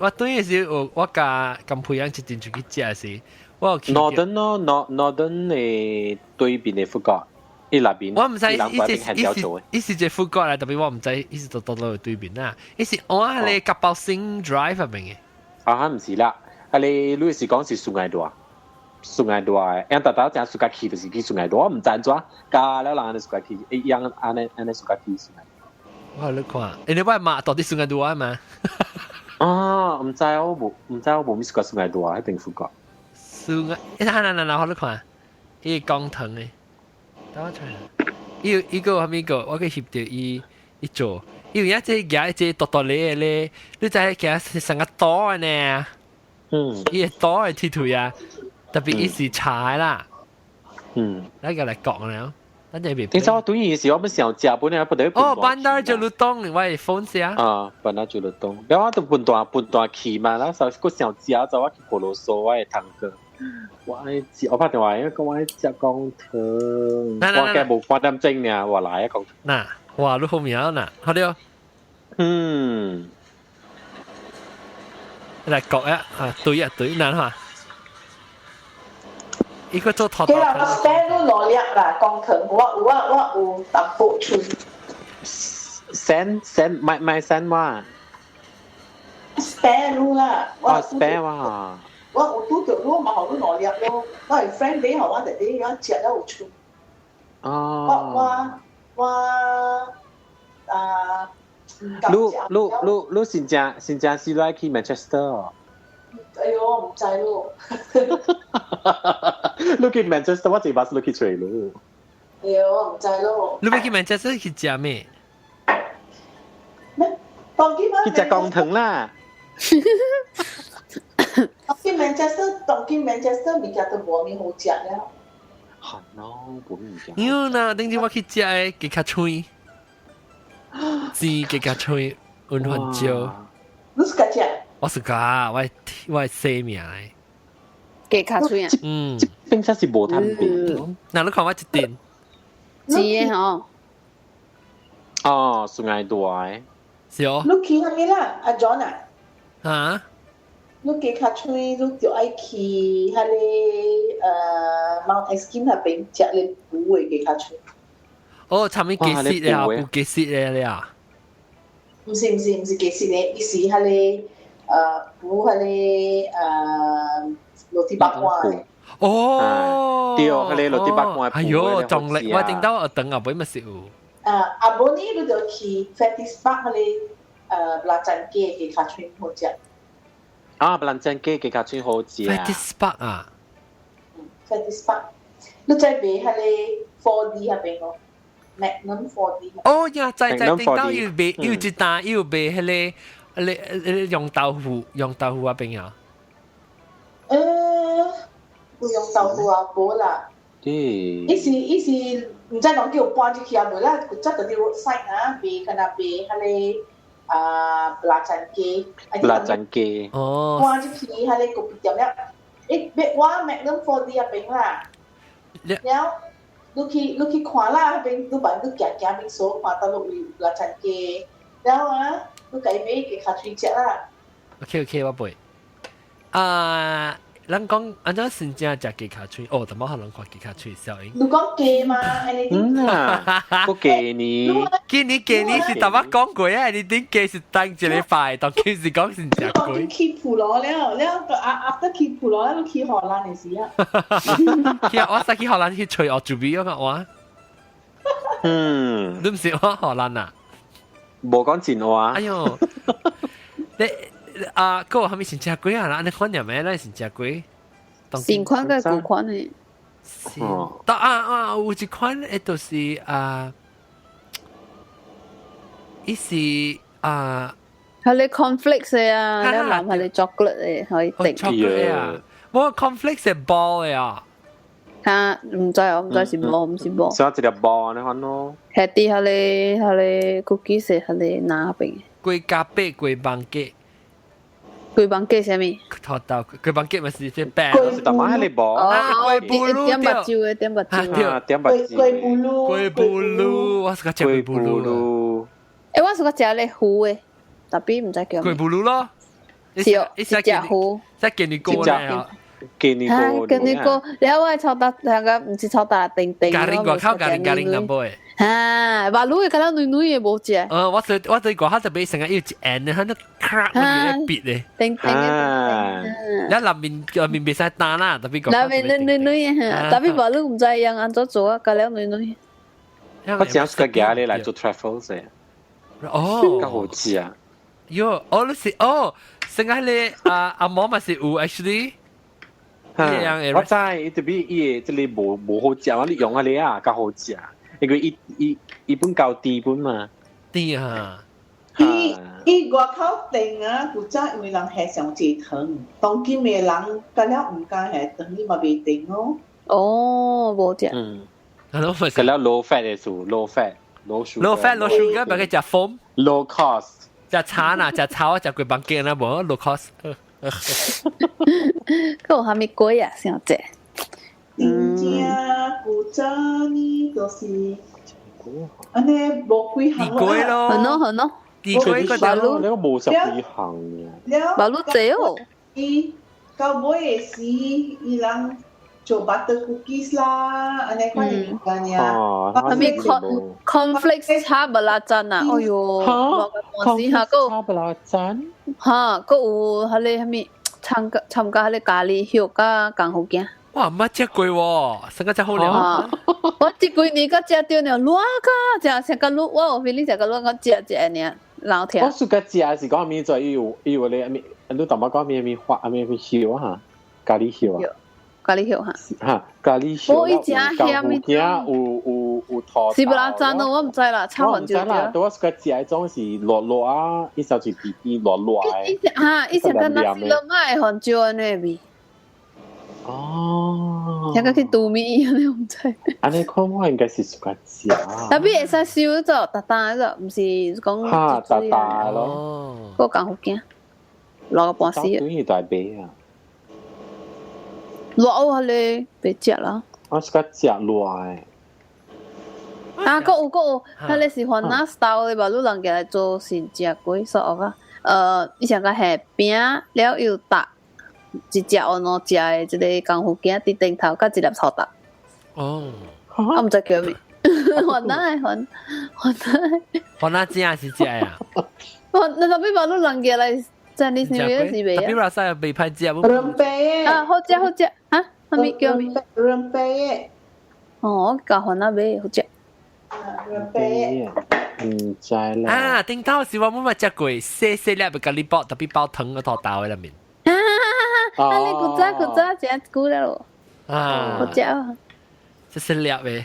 我對嘅時候，我甲咁培養一陣出去食時，我有去。Northern 咯，Northern 嘅對邊嘅 food court。伊那邊，我唔知，伊是只副角啦，特別我唔知，伊是到對面啦。伊是我係甲包星 drive 入面嘅。啊，唔是啦，你是講是蘇艾多，人大正蘇家去就是去蘇艾多，我唔知做，加了人蘇家去，一樣安尼蘇家去蘇艾多。我你看，你話嘛到底蘇艾多啊嘛？啊，唔知我冇咩蘇艾多，一定副角。蘇艾，嗱，我你看，伊鋼藤嘅。等我睇下，伊個係咪個？我嘅翕到伊做，因為即係即獨獨咧咧，你就係其實成個多呢。伊個多係鐵腿啊，特別伊是柴啦。那個嚟講了，咱這邊。點解我對伊是我們想食本來不得。哦，班達就律動，我係風食。啊，班達就律動，因為我都半段去嘛，然後個想食就我去婆羅索，我係堂哥。我拍電話，因為我食江豚，我嘅冇關點正呢，我來啊江豚。嗱，哇，你好妙嗱，好啲哦。嚟講啊，對啊對，難嚇。依個做頭頭。其實我 spare 都攞力啦，江豚我有淡薄出。send 買 send 嘛。spare 咯啦。spare 嘛。我有拄着你，我嘛互你攞力咯。我係 friend 俾互我哋啲樣食咗有出。我你先正是來去 Manchester 哦。哎呦，唔知咯。你去 Manchester 我這把是你去吹咯。哎呦，唔知咯。你要去 Manchester 去食咩？咩？當今晚去食江豚啦。當今 Manchester 物件都無咩好食了。係咯，冇咩食。喲嗱，頂住我去食嘅雞腳脆，煎雞腳脆，溫番椒。你是家食？我是㗎，我係生命嚟。雞卡脆啊，即冰室是無貪邊。嗱，你看我一點，知嘅嗬。哦，是嗌大。是哦。你去係咪啦？阿 John 啊？啊？你雞卡脆，你就愛去迄個Mount Eskin 那邊食你補嘅雞卡脆。哦，差唔多幾時咧？補幾時咧啊？唔是幾時咧？伊是迄個補迄個落地白瓜。哦，對，迄個落地白瓜。哎呦，仲力，我頂到我等啊，唔咪少。阿伯呢，你就去 Fatty Spark 迄個belacan雞雞卡脆好食。啊，belacan雞雞卡脆好食。Fatty Spark 啊？Fatty Spark，你再買迄個 4D 嗰邊咯。Magnum 4D。哦呀，在頂到要賣，要一單要賣迄個用豆腐啊邊啊？有用豆腐啊，無啦。伊是唔知講叫搬入去啊，無啦，即係啲 roadside 啊，賣可能賣迄個belacan雞。belacan雞。哦。搬入去迄個咖啡店咧，別我 Magnum 4D 嗰邊啦。然後。你去看啦，嗰邊你揾你行邊所看到落有belacan雞，然後啊，你家買嘅卡脆食啦。OK， 我背。啊，咱講安怎真正食雞卡脆？哦，但冇可能看雞卡脆效應。你講雞嘛？個雞呢？今年是大把講過啊！你點雞是當一個塊，當雞是講是食過。你去普羅了，after 去普羅，你去荷蘭嘅時啊。我先去荷蘭去吹澳洲比嗰個話。你唔是我荷蘭啊？冇講真話。哎呦，你嗰個係咪先食過啊？你款入咩？你先食過？新款嘅舊款嘅。有一款誒，就是伊是係你 cornflakes 啊，你諗係你 chocolate 嘅可以定。chocolate 啊，冇 cornflakes 係 ball 嘅啊。嚇，唔知我唔知是冇，唔是冇。所以一條 ball 你看咯。係啲係你 cookies 係你拿邊？龜咖啡、龜棒雞。龜棒雞係咩？頭頭龜棒雞咪是隻餅。是大媽喺你磅。龜布魯點白椒嘅，點白椒。點白椒。龜布魯，我是個食龜布魯咯。我是個食咧糊嘅，特別唔知叫咩。龜布魯咯。是哦，一隻糊。即係健尼哥咧。健尼哥。健尼哥，然後我係炒大那個，唔是炒大定定。咖喱個烤咖喱那杯。話滷嘅咖喱女嘅冇食。我對個烤就俾成日要一眼咧，喺度咔咁樣別咧。定定嘅。你入面別晒蛋啦，特別個。入面女嘅，特別話滷唔知樣按怎做啊？咖喱女。我只係個咖喱嚟做 truffles 嘅。哦，咁好食啊！喲，你是成日你阿媽咪是有 actually。我知，特別伊即係冇好食，我你用下你啊，較好食。因為伊本夠低本嘛。低啊！伊外口定啊，古早因為人係上濟糖，當今嘅人隔了唔敢係糖，伊嘛未定咯。哦，冇食。隔了 low fat 嘅數 ，low fat。low sugar 咪佢食 foam。low cost。食茶啊，食草啊，食貴棒雞啦，冇 low cost。佢有蝦米粿啊？先食。真正古早呢，就是安尼無幾行咯。係咯。地龜嗰度，你個冇十幾行嘅。馬路仔哦。伊到尾嘅時，伊人做 butter cookies 啦，安尼款嘅物件呀。係咪 cornflakes 炒不拉真啊？哎呦，我個試下個。炒不拉真。嚇，個有係你係咪參加係咖喱肉加càng好驚？哇，唔係食過喎，成個真好料。我這幾年個食到呢，亂個食個亂，我非你食個亂個食呢，老聽。我暑假食是講咩做？伊有你你同我講咩花咩燒啊？咖喱燒啊？咖喱燒嚇咖喱燒。我以前係咪？有拖。是不啦？真咯，我唔知啦，炒完就知啦。我暑假食嗰種是落啊，一小隻皮皮落啊！以前個那是落麥很少呢味。哦，像個去度蜜一樣，你唔知。安尼看我應該是暑假食。特別會使燒咗，大大咗，唔是講。嚇，大大咯。嗰個更好驚，落個半時。等於大髀啊！落歐咧別食啦。我是個食來。啊，個有，佢哋是番那 style 嘅吧？你人家來做成食過所學啊。以前個下餅了又搭一隻我兩隻嘅，一個功夫鏡佇頂頭，甲一粒臭豆。哦，我唔知叫咩。番那係番那正是正呀。你特別把你人家來在你身邊是未啊？特別話曬未派食。潤貝啊，好食啊！係咪叫咩？潤貝。哦，我教番那味好食。潤貝。唔知啦。啊，頂頭是我冇乜食過，細粒嘅咖喱包，特別包糖嗰套豆喺入面。啊，你古早食久了咯。啊，好食啊！即細粒嘅。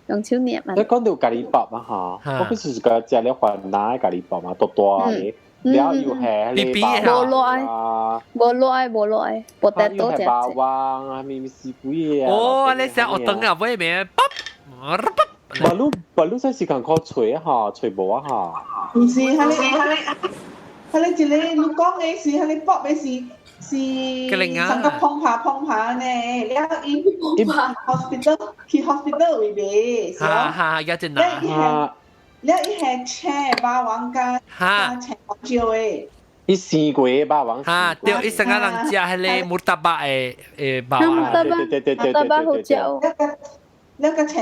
用手捏嘛。你講到咖喱包啊嚇，我不是個食了番那咖喱包嘛，大大嘅，了又係無落愛，無得多隻。霸王啊，咪是鬼啊！哦，你食學堂啊，尾面把路在時間靠吹嚇，吹無啊嚇。唔是，係你一個你講嘅是係你搏嘅是成個碰下呢，你一 hospital 裏邊，哈，有隻男，你一係車霸王加車王椒嘅，一四個霸王，哈，對，一成個人食係你冇得白誒霸王，對，好食。那個車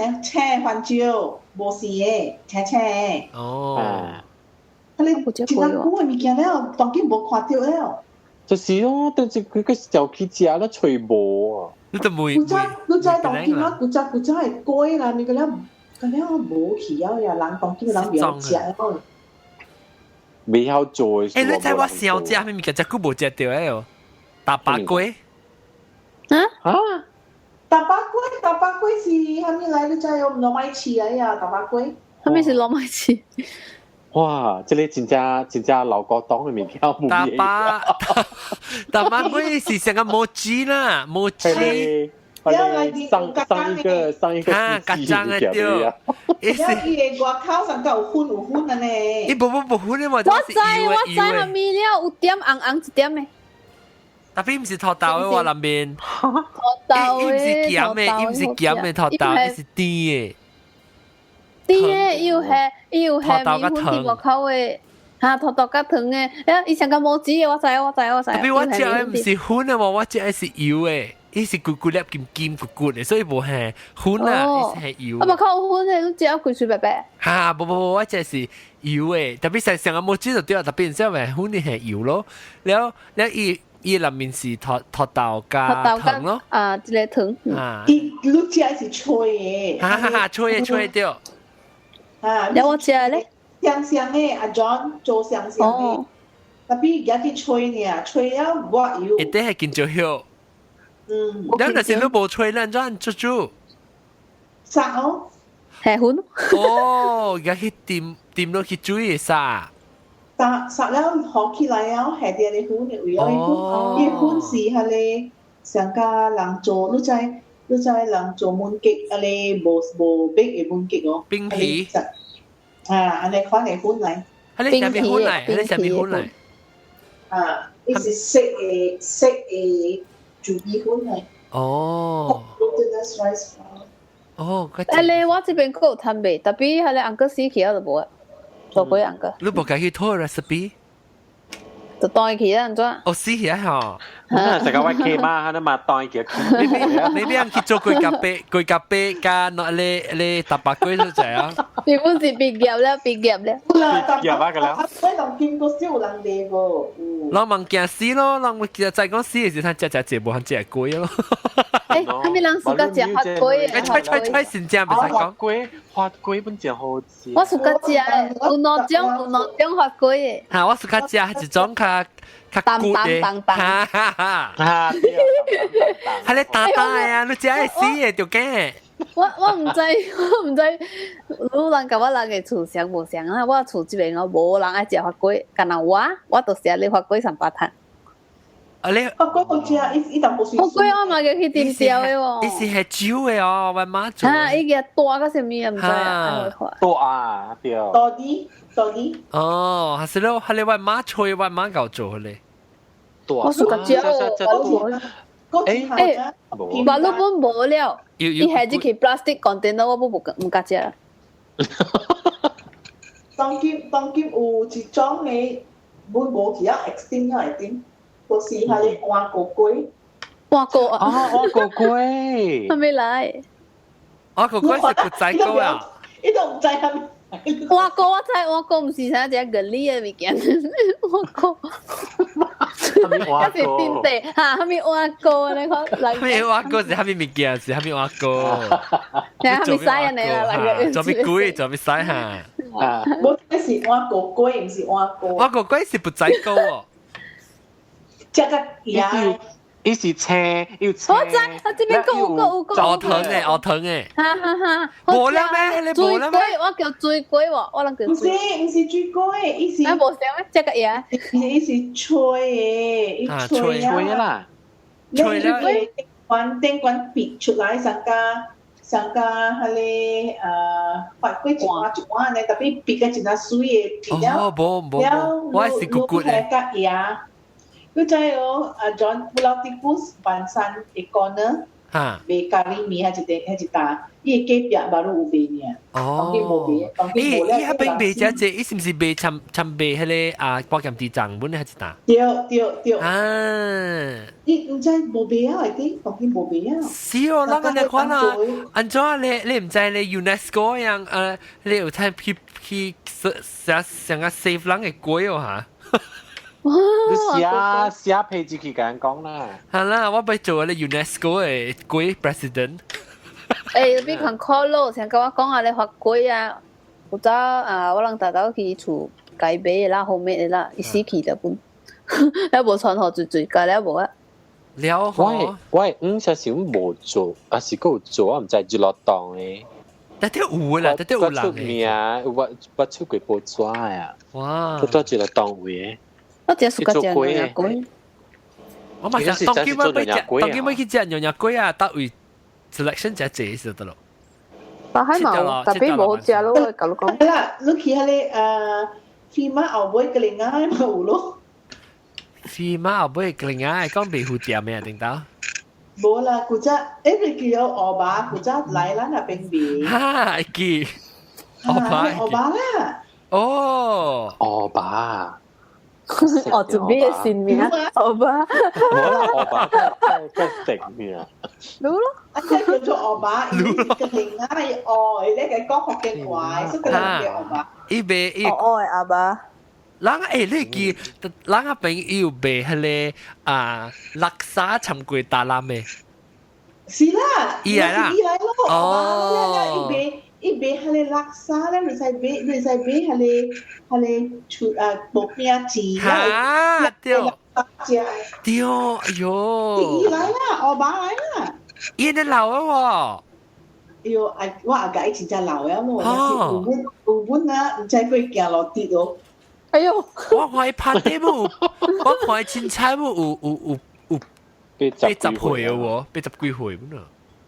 番椒冇事嘅，車。哦，你一個古嘅物件了，當今冇看到了。就是咯，但是佢個小氣食咧吹無啊。你都冇。古仔當今啊，古仔係貴啦，你個咧冇起啊呀，人當今人唔食咯。未曉做。誒，你睇我小食咩物件，只久冇食到誒，大白龜。啊？大白龜是係咪嚟？你真係有唔攞買翅啊呀？大白龜。係咪是攞買翅？哇！這裡真正老高檔嘅物件冇嘢。大白龜是成個魔雞啦，魔雞。上一個啊，曱甴嘅對。伊個外口上夠有粉啊呢。伊冇粉嘅嘛，我知係咪了？有點紅一點嘅。特別唔是土豆嘅話，裡面。土豆嘅。伊唔是鹹嘅，伊唔是鹹嘅土豆，伊是甜嘅。甜嘅，又係米粉啲外口嘅，嚇土豆加糖嘅。伊上個冇籽嘅，我知。特別我食嘅唔是粉嘅喎，我食嘅是油嘅，伊是咕粒金咕嘅，所以無係粉啊，伊是係油。啊，唔靠粉嘅，都只有佢水白白。嚇，冇，我食是油嘅，特別上個冇籽就對啦，特別唔知係咪粉嘅係油咯。แล้ว伊裡面是土豆加糖咯。啊，一個糖。啊，伊你食是脆嘅。哈，脆對。啊，有我食咧，香嘅阿 John 做香嘅，特別而家啲吹呢，吹啊冇油。一定係見咗香。แล้ว但是你冇吹咧，真豬。啥哦？係粉。哦，而家去掂到去煮嘅沙。殺了學起來啊，係啲你粉嘅，有啲粉是係你上家人做，你在人做燜雞，啊你無冰嘅燜雞哦。冰皮。啊，你款嘅粉嚟。你上面粉嚟。啊，呢是色嘅煮意粉嚟。哦。Glutinous rice flour。哦，你我這邊有攤賣，特別係你紅個死起我就冇啊，做過紅個。你冇解去拖 recipe？就當起啦，咁哦，死起啊！成個 YK 嘛，你嘛當佢。你邊去做龜甲杯加你大白龜都滯啊！你本是別夾了。夾啊個了。我當見過少人嚟喎。人問驚死咯，人會就係講死嘅時候，隻無限隻龜咯。誒，係咪人自家食發龜啊？吹先正，唔使講。發龜本正好食。我自家食有兩種發龜嘅。嚇，我自家食一種較骨嘅。係你打啊！你只係死嘅條頸。我唔知，有人甲我人嘅厝上無上啊！我厝這邊我無人愛食發龜，干那我就食你發龜300攤。啊你發龜好食，伊淡薄水。發龜我嘛叫去點掉嘅喎。伊是係煮嘅哦，我媽做。啊，伊個大個什麼唔知啊？大啊，對。多啲。哦，係咯，係你我媽吹，我媽搞做咧。我自家食，馬路本無了，伊係只佢 plastic container，我唔夾只啦。當今有一種嘅本無其他 extinct 嚟點，就是係你換個龜。換個啊！換個龜，還沒來。換個龜是不知個啊？你都唔知係咪？換個我知，換個唔是啥只個哩嘅物件，換個。還是天地嚇，還沒換過你講，還沒換過是還沒物件，是還沒換過。你還沒使啊你啦，那個。做咩龜？做咩使嚇？我這是換個龜，唔是換個。換個龜是不知個哦。這個嘢。伊是青，要青。我知，我這邊有個。鵝藤誒，鵝藤誒。哈哈哈。冇啦咩？你冇啦咩？我叫水龜喎，我諗叫。唔是水龜，伊是。啊，冇聲咩？這個嘢。伊是吹嘅，伊吹啦。吹啦。電管別出來，上加係咧發龜一碗咧，特別別個真係水嘅皮了。哦，冇，我係骨骨嘅。佢就有John Pulau Tipu Bansan Corner，賣咖喱麵係一打，伊個隔壁baru有賣呢。哦，伊迄邊賣只只，伊是唔是賣參賣迄個保健地藏本係一打？對。啊！伊唔知無賣啊，I think，當今無賣啊。是哦，咱個你看啊，安怎你唔知你 UNESCO 樣你有睇去想個 save 人嘅龜哦嚇？你寫配置去甲人講啦。係啦，我要做咧 UNESCO 嘅龜 president。誒，你看 call 咯，想跟我講下你發龜啊？有早我人大家去厝改買嘅啦，後面嘅啦，伊死去就本，你無傳互最加了無啊？了嗬。我小時無做，還是有做，我唔知日落檔嘅。但係有啦，但係有人出名啊！我出過報紙啊！哇！都日落檔位嘅。我只係食隻牛龜。我嘛想當今我去食牛龜啊，搭位 selection 只隻就得咯。但係冇，特別冇食咯，我講講。係啦，你去下咧飛馬後尾嘅另外咪有咯。飛馬後尾嘅另外講庇護店咩定到？冇啦，古仔你叫我爸，古仔嚟啦那邊邊。哈，記。我爸啦。哦。我爸。我準備嘅新名，我爸。冇啦，我爸嘅食名。รู้咯。อันนี้叫做我爸，伊個另外愛咧嘅講學嘅怪，所以佢叫我爸。伊賣伊。我係阿爸。人你記，人朋友賣迄個垃圾參過大籃嘅。是啦。伊係啦。伊嚟咯。哦。伊賣迄個垃圾咧，你使買迄個出薄餅紙啦。嚇！對。對，哎呦。伊嚟啦，我爸嚟啦。伊啲老啊喎。喲，我阿家真正老啊喎，有本啊，唔知佢行落跌咯。哎呦！我看伊拍啲冇，我看伊凊彩冇有80歲啊喎，80幾歲本啊。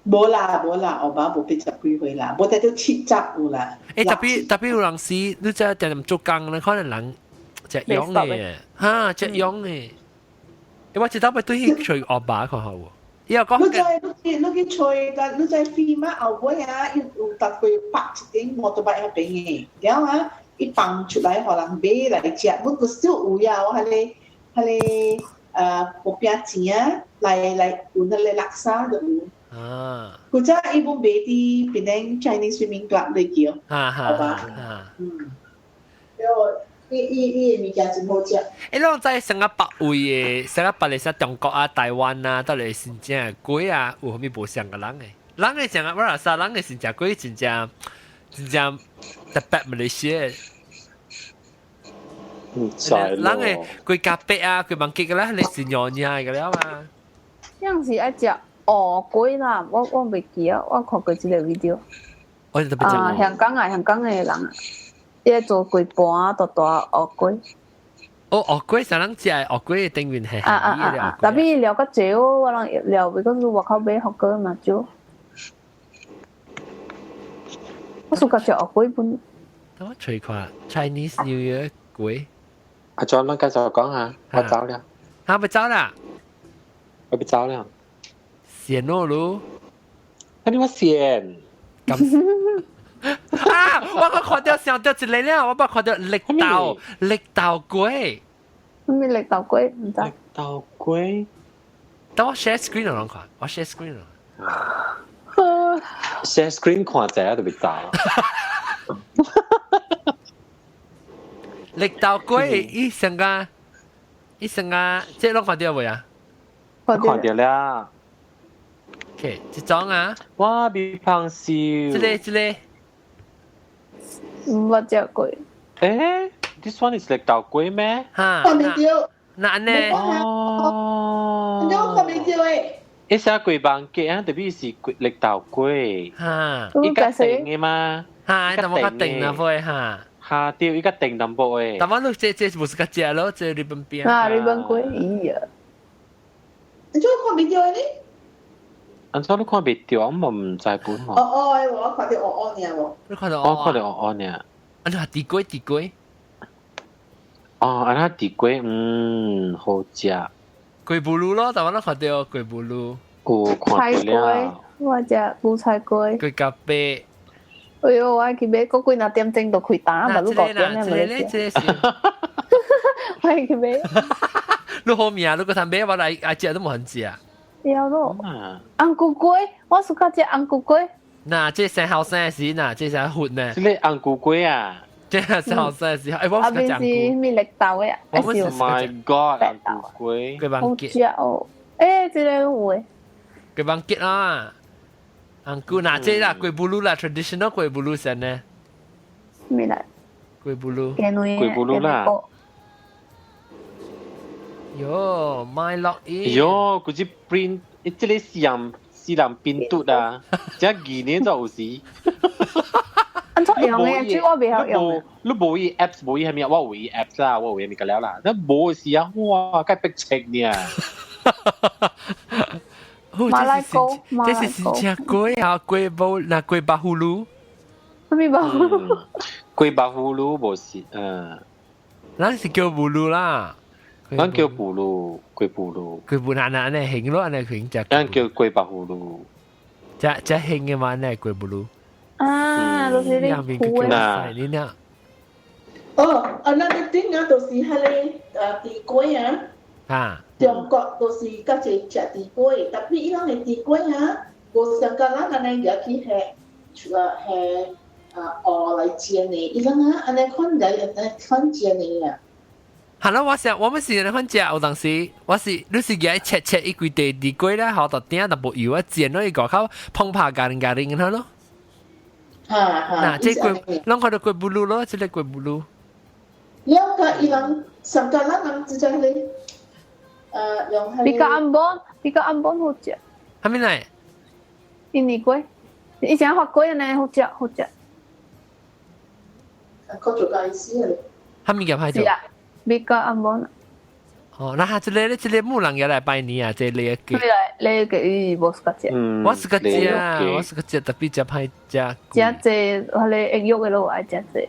冇啦，我爸冇80幾歲啦，冇睇到70有啦。誒，特別有人是，你即係點做工咧？可能人隻樣嘅，嚇隻樣嘅。我知道咪對佢吹我爸佢好喎。以後講嘅。你去吹㗎，你在飛馬後尾啊，有特別拍一頂摩托車喺邊嘅，然後啊。一放出來，可能買來食，不過少有呀，我係薄餅錢啊，來換嗰啲垃圾就有。啊！佢真係一般買啲邊啲 Chinese swimming club 嚟叫，好吧？嗯。然後呢物件真好食。誒，我在新加坡位嘅，新加坡嚟說中國啊、台灣啊，到嚟新疆嘅龜啊，有咩無相嘅人嘅？人嘅新加坡啊，啥人嘅新疆龜真正特別馬來西亞。唔知咯。人嘅佢咖啡啊，佢問結嘅啦，你是養嘢嘅啦嘛。樣是一隻鵝龜啦，我未記啊，我看過一個 video。我特別正。香港嘅人啊，伊做龜盤大大鵝龜。哦，鵝龜啥人食？鵝龜嘅頂面係啊！特別聊個少，我人聊because我靠買學過嘛少。我suka食鵝龜本。我隨看 Chinese New Year 龜。阿 John，你繼續講下，我走了。嚇，咪走啦？我被走了。線咯，那你話線咁啊！我看到想到一個了，我看到力豆龜，咩力豆龜唔知。力豆龜，等我 share screen 咯，看，我 share screen 咯。share screen 看者就別找。力豆龜，伊成個，即係攏看到未啊？看到了。OK，這種啊，哇，未放燒。這個。唔食過。誒 ，this one is 力豆龜咩？哈，看未到，那呢？哦，你看未到誒。一寫龜棒雞啊，特別是力豆龜。哈，伊個定嘅嘛？哈，但我定啦會哈。哈，對，伊個定淡薄誒。但我這不是個隻咯，這日本邊。啊，日本龜咦啊！你做看未到誒呢？安怎你看袂到？我唔知本喎。我看到哦爾喎。你看到我看到哦呢。啊，你話地龜。哦，安那地龜，好食。龜布魯咯，但我都看到龜布魯。有看到了。我食韭菜龜。龜咖啡。哎呦，我去買嗰幾那點鐘就開打，咪都講點咧，咪這是。我去買。你好味啊！你個攤買我來食都冇很食啊。有咯。紅菇龜，我喜歡食紅菇龜。嗱，這生後生嘅時，嗱，這生活呢？即係紅菇龜啊！這生後生嘅時，誒，我唔係講咩力豆嘅？我唔係 ，My God，紅菇龜，佢幫結。好食哦！誒，這個有誒。佢幫結啊！紅菇嗱，這啦，龜布魯啦 ，traditional 龜布魯先呢？咩嚟？龜布魯。龜布魯啦。喲，my log in。喲，嗰隻 print，即係私人編讀啊，即係幾年就有時。安怎用嘅？主我未曉用。你冇伊 apps，冇伊係咩？我有伊 apps 啦，我有伊咪個了啦。你冇時啊，哇，該逼切呢。馬來糕，這是新加龜啊，龜包那龜巴葫蘆。咩巴葫蘆？龜巴葫蘆冇事，咱是叫葫蘆啦。咱叫葫蘆，龜葫蘆。龜布那呢興咯，呢興只。咱叫龜巴葫蘆。只興嘅嘛呢龜葫蘆。啊，都是啲苦嘅。你呢？哦，那啲點啊，就是係咧地龜啊。啊。中國都是較濟食地龜，特別伊朗嘅地龜啊，無像咱安尼入去係，除了係蚵來煎嘅，伊朗啊安尼款嚟款煎嘅啊。係咯，我們是嚟款食，有當時我是你是嘅切一塊地龜咧，好到頂淡薄油啊，煎咯，伊個口澎湃咖喱咁咯。嗱，即係龜，啷看到龜布魯咯，即係龜布魯。了解伊朗，上個咱人之間咧。用係。比較安邦好食。係咪嚟？印尼龜，以前學龜呢，好食。佢做介意思係咪咁喺度？是啊，比較安邦。哦，那下這個木人也來拜年啊，這個嘅。你嘅我是個食。我是個食，特別食派食。食這我哋應用嘅咯，愛食這。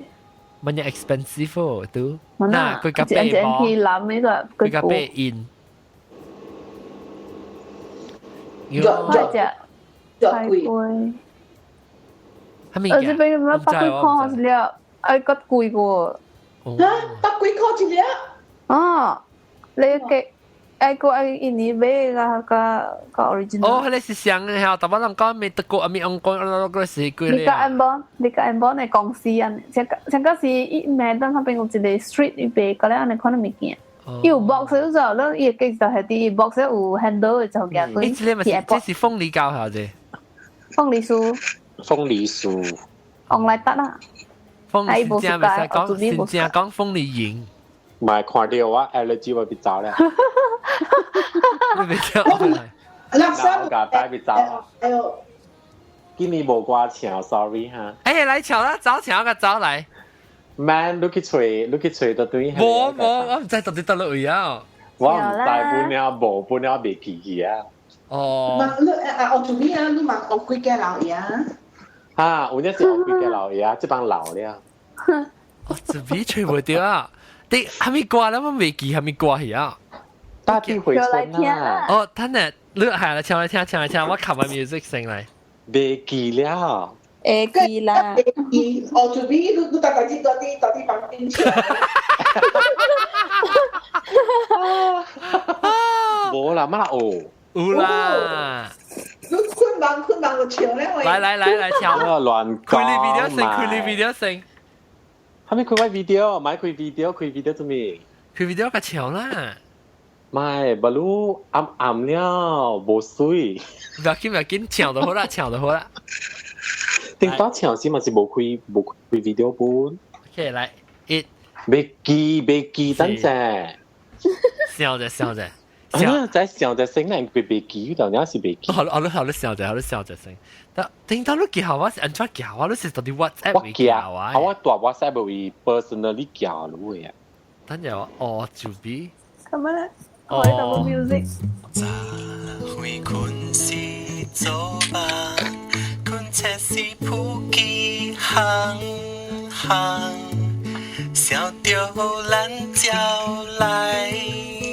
มันยัง expensive 哦ดู น่ะ กุยกาเป้บอ ที่ล้ำนี่ก็ กุยกาเป้อินโย่ จะ就太貴。貴。他們而且俾乜百幾塊了，哎，個貴過。嚇，百幾塊一粒？哦，你嘅哎個哎印尼買個 original。哦，佢哋是上嘅嚇，但係人講未得過，未用過，嗰時貴咧。你個安邦係公司啊，像嗰時一買當佢俾我一個 street 一賣個咧，安尼可能物件。有 box 就咗，咯，伊個就係啲 box 有 handle 就嘅。呢啲咪這是鳳梨膠下啫。鳳梨酥。鳳梨酥。on 來得啦。鳳梨先正咪使講，先正講鳳梨鹽。唔係看到我 allergy 會變走咧。你未聽我嚟？垃圾架帶變走。哎呦，今年冇掛橋 ，sorry 嚇。哎，來橋啦，找橋個找嚟。Man，你去吹到對。冇，我唔知到底得落去啊。我唔知半了冇，半了未記起啊。哦。問你我做咩啊？你問我幾嘅老爺啊？啊，有啲時候幾嘅老爺啊，即幫老了。我這邊吹唔到啊！你還沒掛，那麼未記還沒掛去啊？大地回春啊！哦，他呢？你係啦，唱嚟聽，唱嚟聽，我冚埋 music 先嚟。未記了。會記啦。哦，就比你大概知道啲房間唱。冇啦，乜啦哦？有啦。你困忙就唱咧，我。來唱。亂講。開你 video 先，開你 video 先。係咪開 video？買開 video 做咩？開 video 個唱啦。ไม่บรรลุอ่ำแล้วบ่ซุย唔要緊唱就好啦定多唱先嘛是冇開 video 本 OK 來一未記等陣笑者在笑者聲嚟佢未記到你是未記好你笑者聲但點解你叫我是安怎叫我你是到底 WhatsApp 我叫我大 WhatsApp 會 personally 叫你啊等陣我就比咁樣咧開到個 music 早會困是早班困切是普吉行小丟懶叫來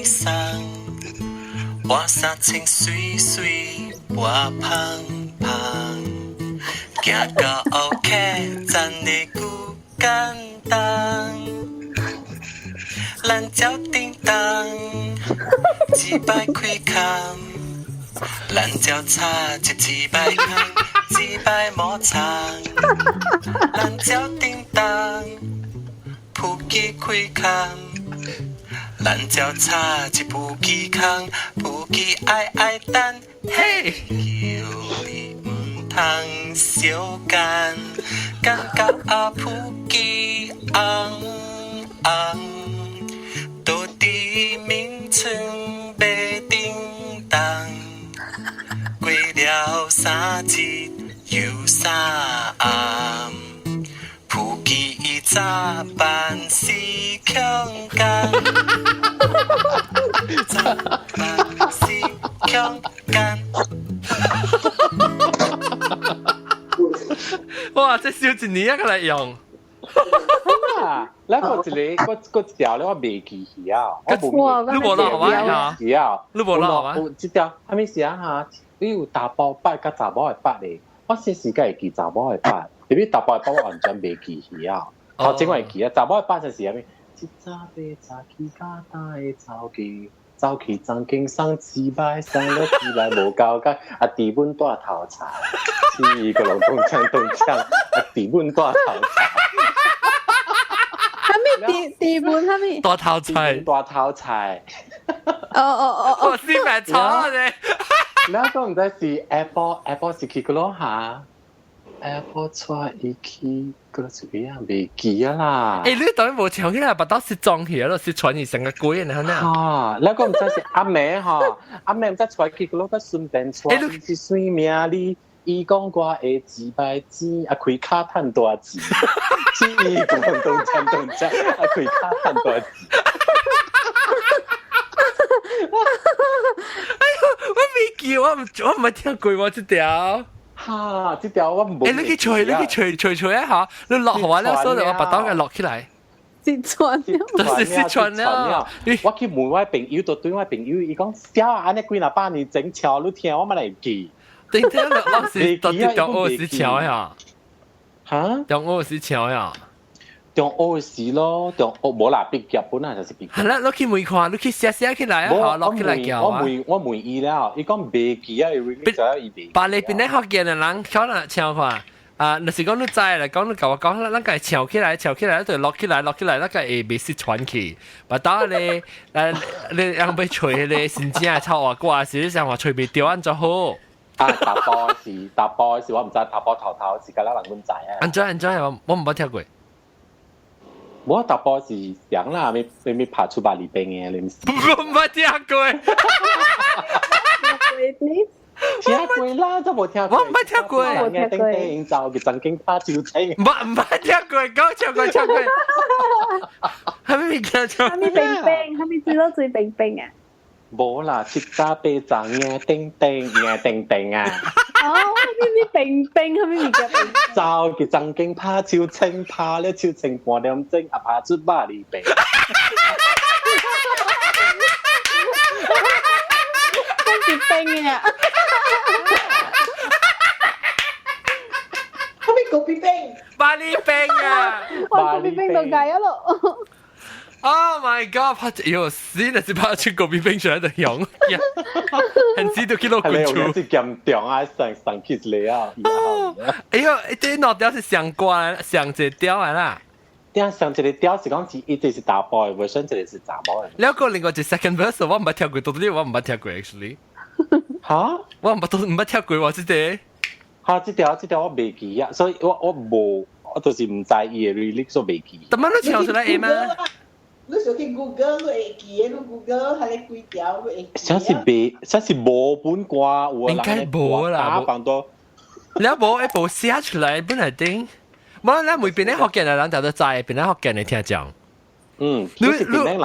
上我殺情水水我胖行到 OK 真的不簡單懶叫叮當幾百塊看懶叫差就幾百看幾百摩擦懶叫叮當普吉開看懶叫差就普吉看普吉愛等嘿叫你唔通小干感覺普吉到底名稱被叮當過了三日又三暗普吉一早辦是強幹早辦是強幹哇這小一年一個來用แล้วก็ก็เดียวแล้วว่าเบกีเหี่ยว你冇落啊เหี่ยว你冇落啊這條係咪試下你有打包八個雜包嘅八嚟我先時間係記雜包嘅八你邊打包嘅八我完全未記เหี่ยว頭先我係記啊雜包嘅八就係咩一早被早起加大早起曾經生幾百生咗幾百無夠㗎啊地本多頭茶四個龍東槍啊地本多頭茶地本係咪？大頭菜。我先咪錯咧。แล้วก็唔知是 Apple 是幾個咯嚇 Apple 出一期嗰個是咩啊？未記啊啦。你當然冇唱起來，把刀是裝起來咯，是傳起成個鬼然後呢？嚇，แล้วก็唔知是阿妹嚇，阿妹唔知出幾個咯，個順便出是水名你。伊講我會幾百錢，啊開卡賺多錢，錢個動錢，啊開卡賺多錢。哎呦，我未記，我唔係聽過喎，這條。嚇，這條我冇。你去吹一下，你落下咧，所以我把刀嘅落起來。是傳了，我去問我朋友，就對我朋友，伊講小啊，安尼幾若百年整橋，你聽我咪嚟記。頂天老師到底中澳是橋呀？嚇？中澳是橋呀？中澳是咯，中澳冇啦，畢業本來就是畢業。係啦，你去問看，你去寫起來啊，好落起來叫啊。我問伊了，伊講未記啊，伊就要伊未。把你邊啲學見嘅人可能唱看。啊，若是講你知啦，講你甲我講，咱個唱起來，對落起來，咱個會袂是傳奇。把刀你讓被吹咧，真正係臭話掛，是你想話吹袂掉安就好。啊，打波時，我唔知打波頭時間啦，人們知啊。安怎我唔捌聽過。我打波時樣啦，咪爬出百里邊嘅，你唔知。我唔捌聽過。聽過啦，都冇聽過。我唔捌聽過。嘅叮叮就嘅曾經拍照清。唔捌聽過，講唱過。係咪未聽過？係咪冰？係咪知道最冰啊？冇啦，切沙啤就nghe叮叮啊！哦，係咪冰？係咪而家冰？就嘅曾經拍照清，拍咧照清半點鐘，啊拍出百里邊。冰呀，后面狗屁冰，巴黎冰啊我嗰邊冰到計啊咯。 ！Oh my god！拍喲死，那是拍出嗰邊冰出來的樣，很知道幾多係你用關注。一支劍長啊，上 kiss 你啊！哎呦，這攞雕是上關上隻雕啊啦。點上一個雕是講一直是大波嘅，version 一個是查某嘅。แล้วก็另外隻 second verse 我唔捌跳過，到底我唔捌跳過 actually。嚇？我唔捌跳過喎，即係。嚇！這條我未記啊，所以我冇，我就是唔知伊嘅 release 所未記。點解你唱出來嘅嘛？你上去 Google 你會記嘅，你 Google 係你幾條你會記。這是冇本掛，應該冇啦，打到。แล้ว冇一部寫出來本來定。冇啦，每邊咧學嘅人就都知，邊咧學嘅人聽講。就是檳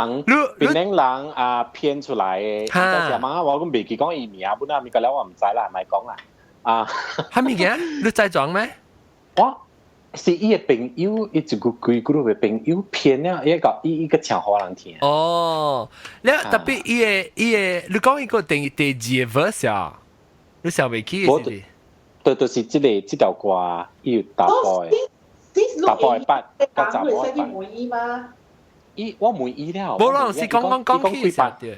榔人啊編出來嘅。但是嘛，我咁未記講伊名本啊，咪個了我唔知啦，咪講啦。啊，係咪嘅？你知裝咩？我是伊嘅朋友，伊一個規 group 嘅朋友編了一個唱好人聽。哦，แล้ว特別伊嘅，你講一個第二 verse 啊，你想未記嘅是？對，就是這條歌，伊有大波嘅，大波嘅八，加雜波嘅八。伊我問伊了，冇啦，是講起實嘅。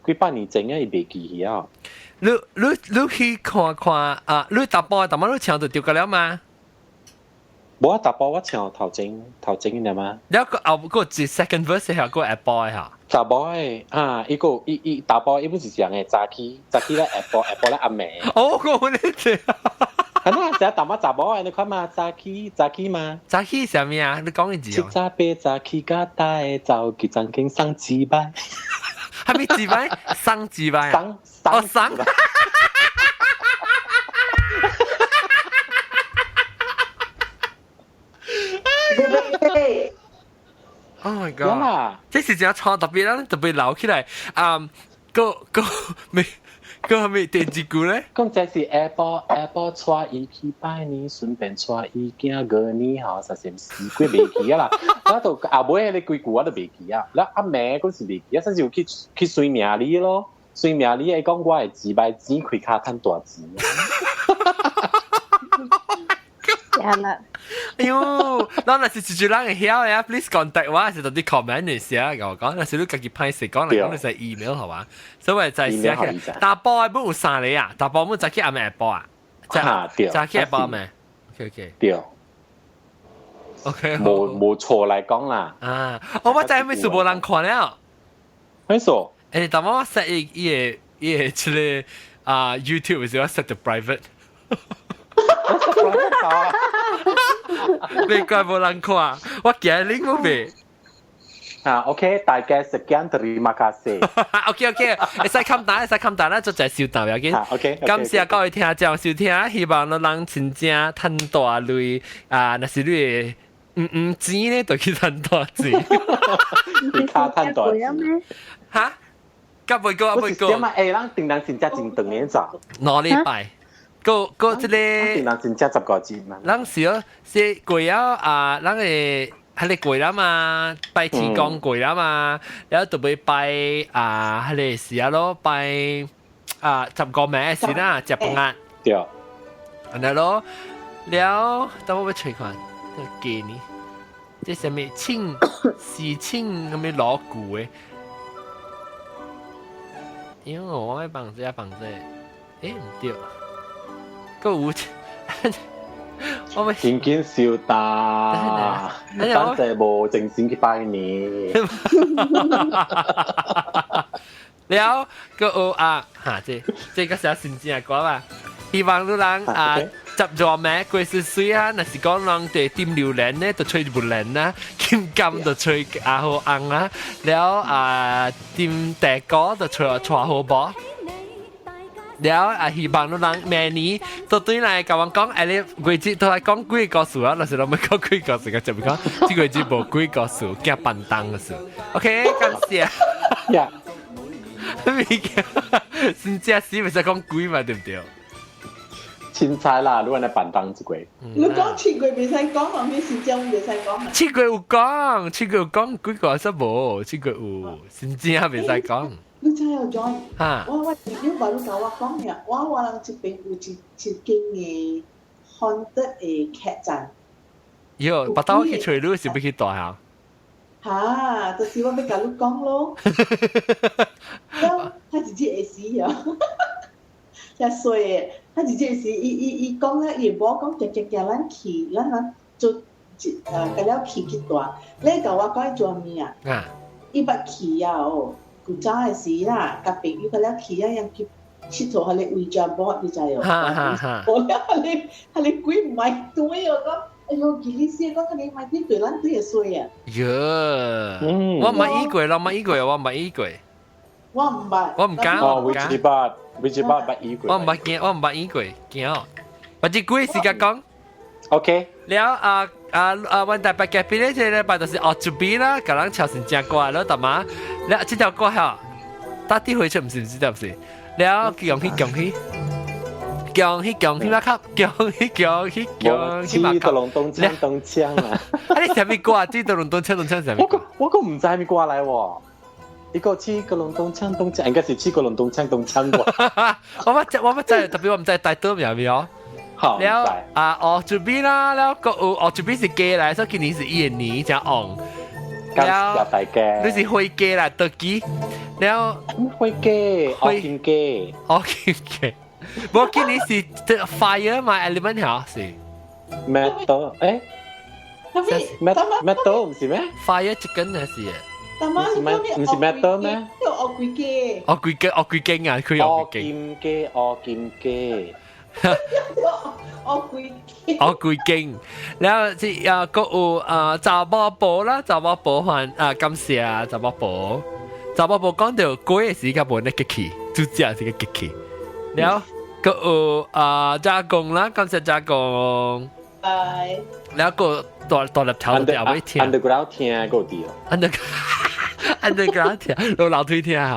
幾百年前啊，伊未記啊。你去看看啊！你打波，但係你唱就掉咗了嘛？冇啊，打波我唱頭前嘅嘛。แล้วก็เอา個字 second verse 係個 app boy 嚇。打波嘅啊，伊打波伊本是講嘅早期咧 app 咧阿妹。哦，我呢隻。係啦，成日打波打波，你看嘛，早期嘛。早期係咩啊？你講嘅字。七早八早期個帶走幾張經上幾百。係咪幾百？上幾百啊？上。Oh my god！這是真超特別啦，特別留起來。個係咪第幾句咧？講這是 Apple 帶伊去拜年，順便帶伊囝過年後，實在是幾未記啊啦！我到後尾你幾句我都未記啊，แล้ว阿妹嗰時未記啊，甚至有去隨名里咯，隨名里係講我係自賣錢開卡賺大錢。呀啦！哎呦，嗱，那是一人會曉呀 ，please contact 我，是到啲 comment 嚟寫，我講，那是你自己拍攝講嚟講，你係 email 好嘛？所以就寫起打波本有啥嚟啊？打波本早起阿咩波啊？早起波咩 ？OK， 對 ，OK， 冇錯嚟講啦。啊，我真係未數冇人看了。咩數？誒，但我 set 一個出嚟啊 YouTube 時我 set 到 private。你怪冇人看，我驚你冇咩。OK， 大家scan terima kasih。OK，會使冚蛋啦，做隻小豆有見。OK，感謝各位聽眾收聽，希望你人真正賺大類啊！那是你唔知咧，就去賺大錢。你卡賺大錢嚇？夾未過，未過。點啊？誒，人定人真正真長年咋？兩禮拜。個即係。定人真正10個字嘛？人少是貴啊！人係。係你攰啦嘛，拜天公攰啦嘛，然後就會拜係你時啊咯，拜10個名時啦，10個。對。係咯，แล้ว等我ไป吹看，記你，即係咩清事清咁樣攞股嘅，因為我喺房子，誒唔對，個有。我咪見見笑打，等謝無正先去拜年。了個嚇，即個時先正講嘛，希望你人執咗咩過時水啊，那是講人哋點榴蓮咧，就吹不蓮啦，金金就吹好紅啦，了點地哥就吹好薄。แล้ว希望你人明年到對嚟甲我講，你季節都係講幾個數啊，但是我唔講幾個數嘅，就唔講呢季節冇幾個數，加笨蛋嘅數。OK， 感謝。呀，真正是咪使講幾嘛，對唔對？凊彩啦，如果你板當一過。你講切過未使講，後面是將未使講嘛？切過有講，切過有講，幾個是無，切過有，真正未使講。你知有 John？ 嚇，你話你教我講嘅，我人一邊有一間嘅 haunted 嘅劇站。喲，把刀去吹你是不去大下？嚇，就是我要甲你講咯。咁他直接會死啊！真衰嘅，他直接會死。伊講咧，伊無講夾咱去，咱做甲了去大。你甲我講做咩啊？啊，伊捌去啊哦。古早嘅時啦，甲朋友甲了去啊，人去佚佗，下你圍住波，你知哦。我了下你鬼唔係對哦，講，哎呦，吉利斯講，下你買啲對咱對嘅衰啊。喲，我冇依過咯，冇依過，我冇依過。我唔捌。我唔敢。哦，Wichita 捌依過。我唔捌驚，我唔捌依過，驚。或者幾時間講 ？OK。了阮台北嘅邊咧，即係禮拜就是學住邊啦，甲人超成正歌咯，大媽。了，這條歌嚇，打啲回出唔是唔知道唔是？了，恭喜恭喜，恭喜恭喜馬卡，恭喜恭喜恭喜馬卡。黐到龍東槍東槍啊！啊，你係咪歌啊？黐到龍東槍東槍係咪？我個唔知係咪歌嚟喎。呢個黐個龍東槍東槍，應該是黐個龍東槍東槍喎。我乜真係特別我唔知大刀有冇？แล้วออกจูบี啦แล้วก็ออกจูบี是เกย์啦所以今年是一年จะอ่องแล้วนี่是灰เกย์啦ตะกี้แล้ว灰เกย์ออกกินเกย์ออกกินเกย์บอก今年是 fire 嘛 element เหรอสิ metal เอ๊ะ metal 唔是咩 fire chicken 係สิ但係唔是 metal 咩ออกกุยเกย์ออกกุยเกย์ออกกุยเกย์啊佢ออกกุยเกย์ออกกินเกย์ออกกุยเกย์ออกกุยเกย์แล้วที่ก็查某婆啦查某婆還感謝查某婆講到鬼嘅時間冇呢激氣主角是個激氣แล้วก็จากง啦感謝จากงแล้วก็ตัวรับ頭就เอาไว้聽 underground 聽個啲underground 聽老樓梯聽好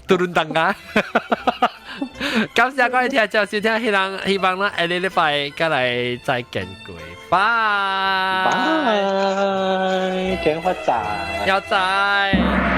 杜倫登啊感謝各位聽眾收聽，希望啦，下個禮拜再來再見各位，拜拜，請發財，有財。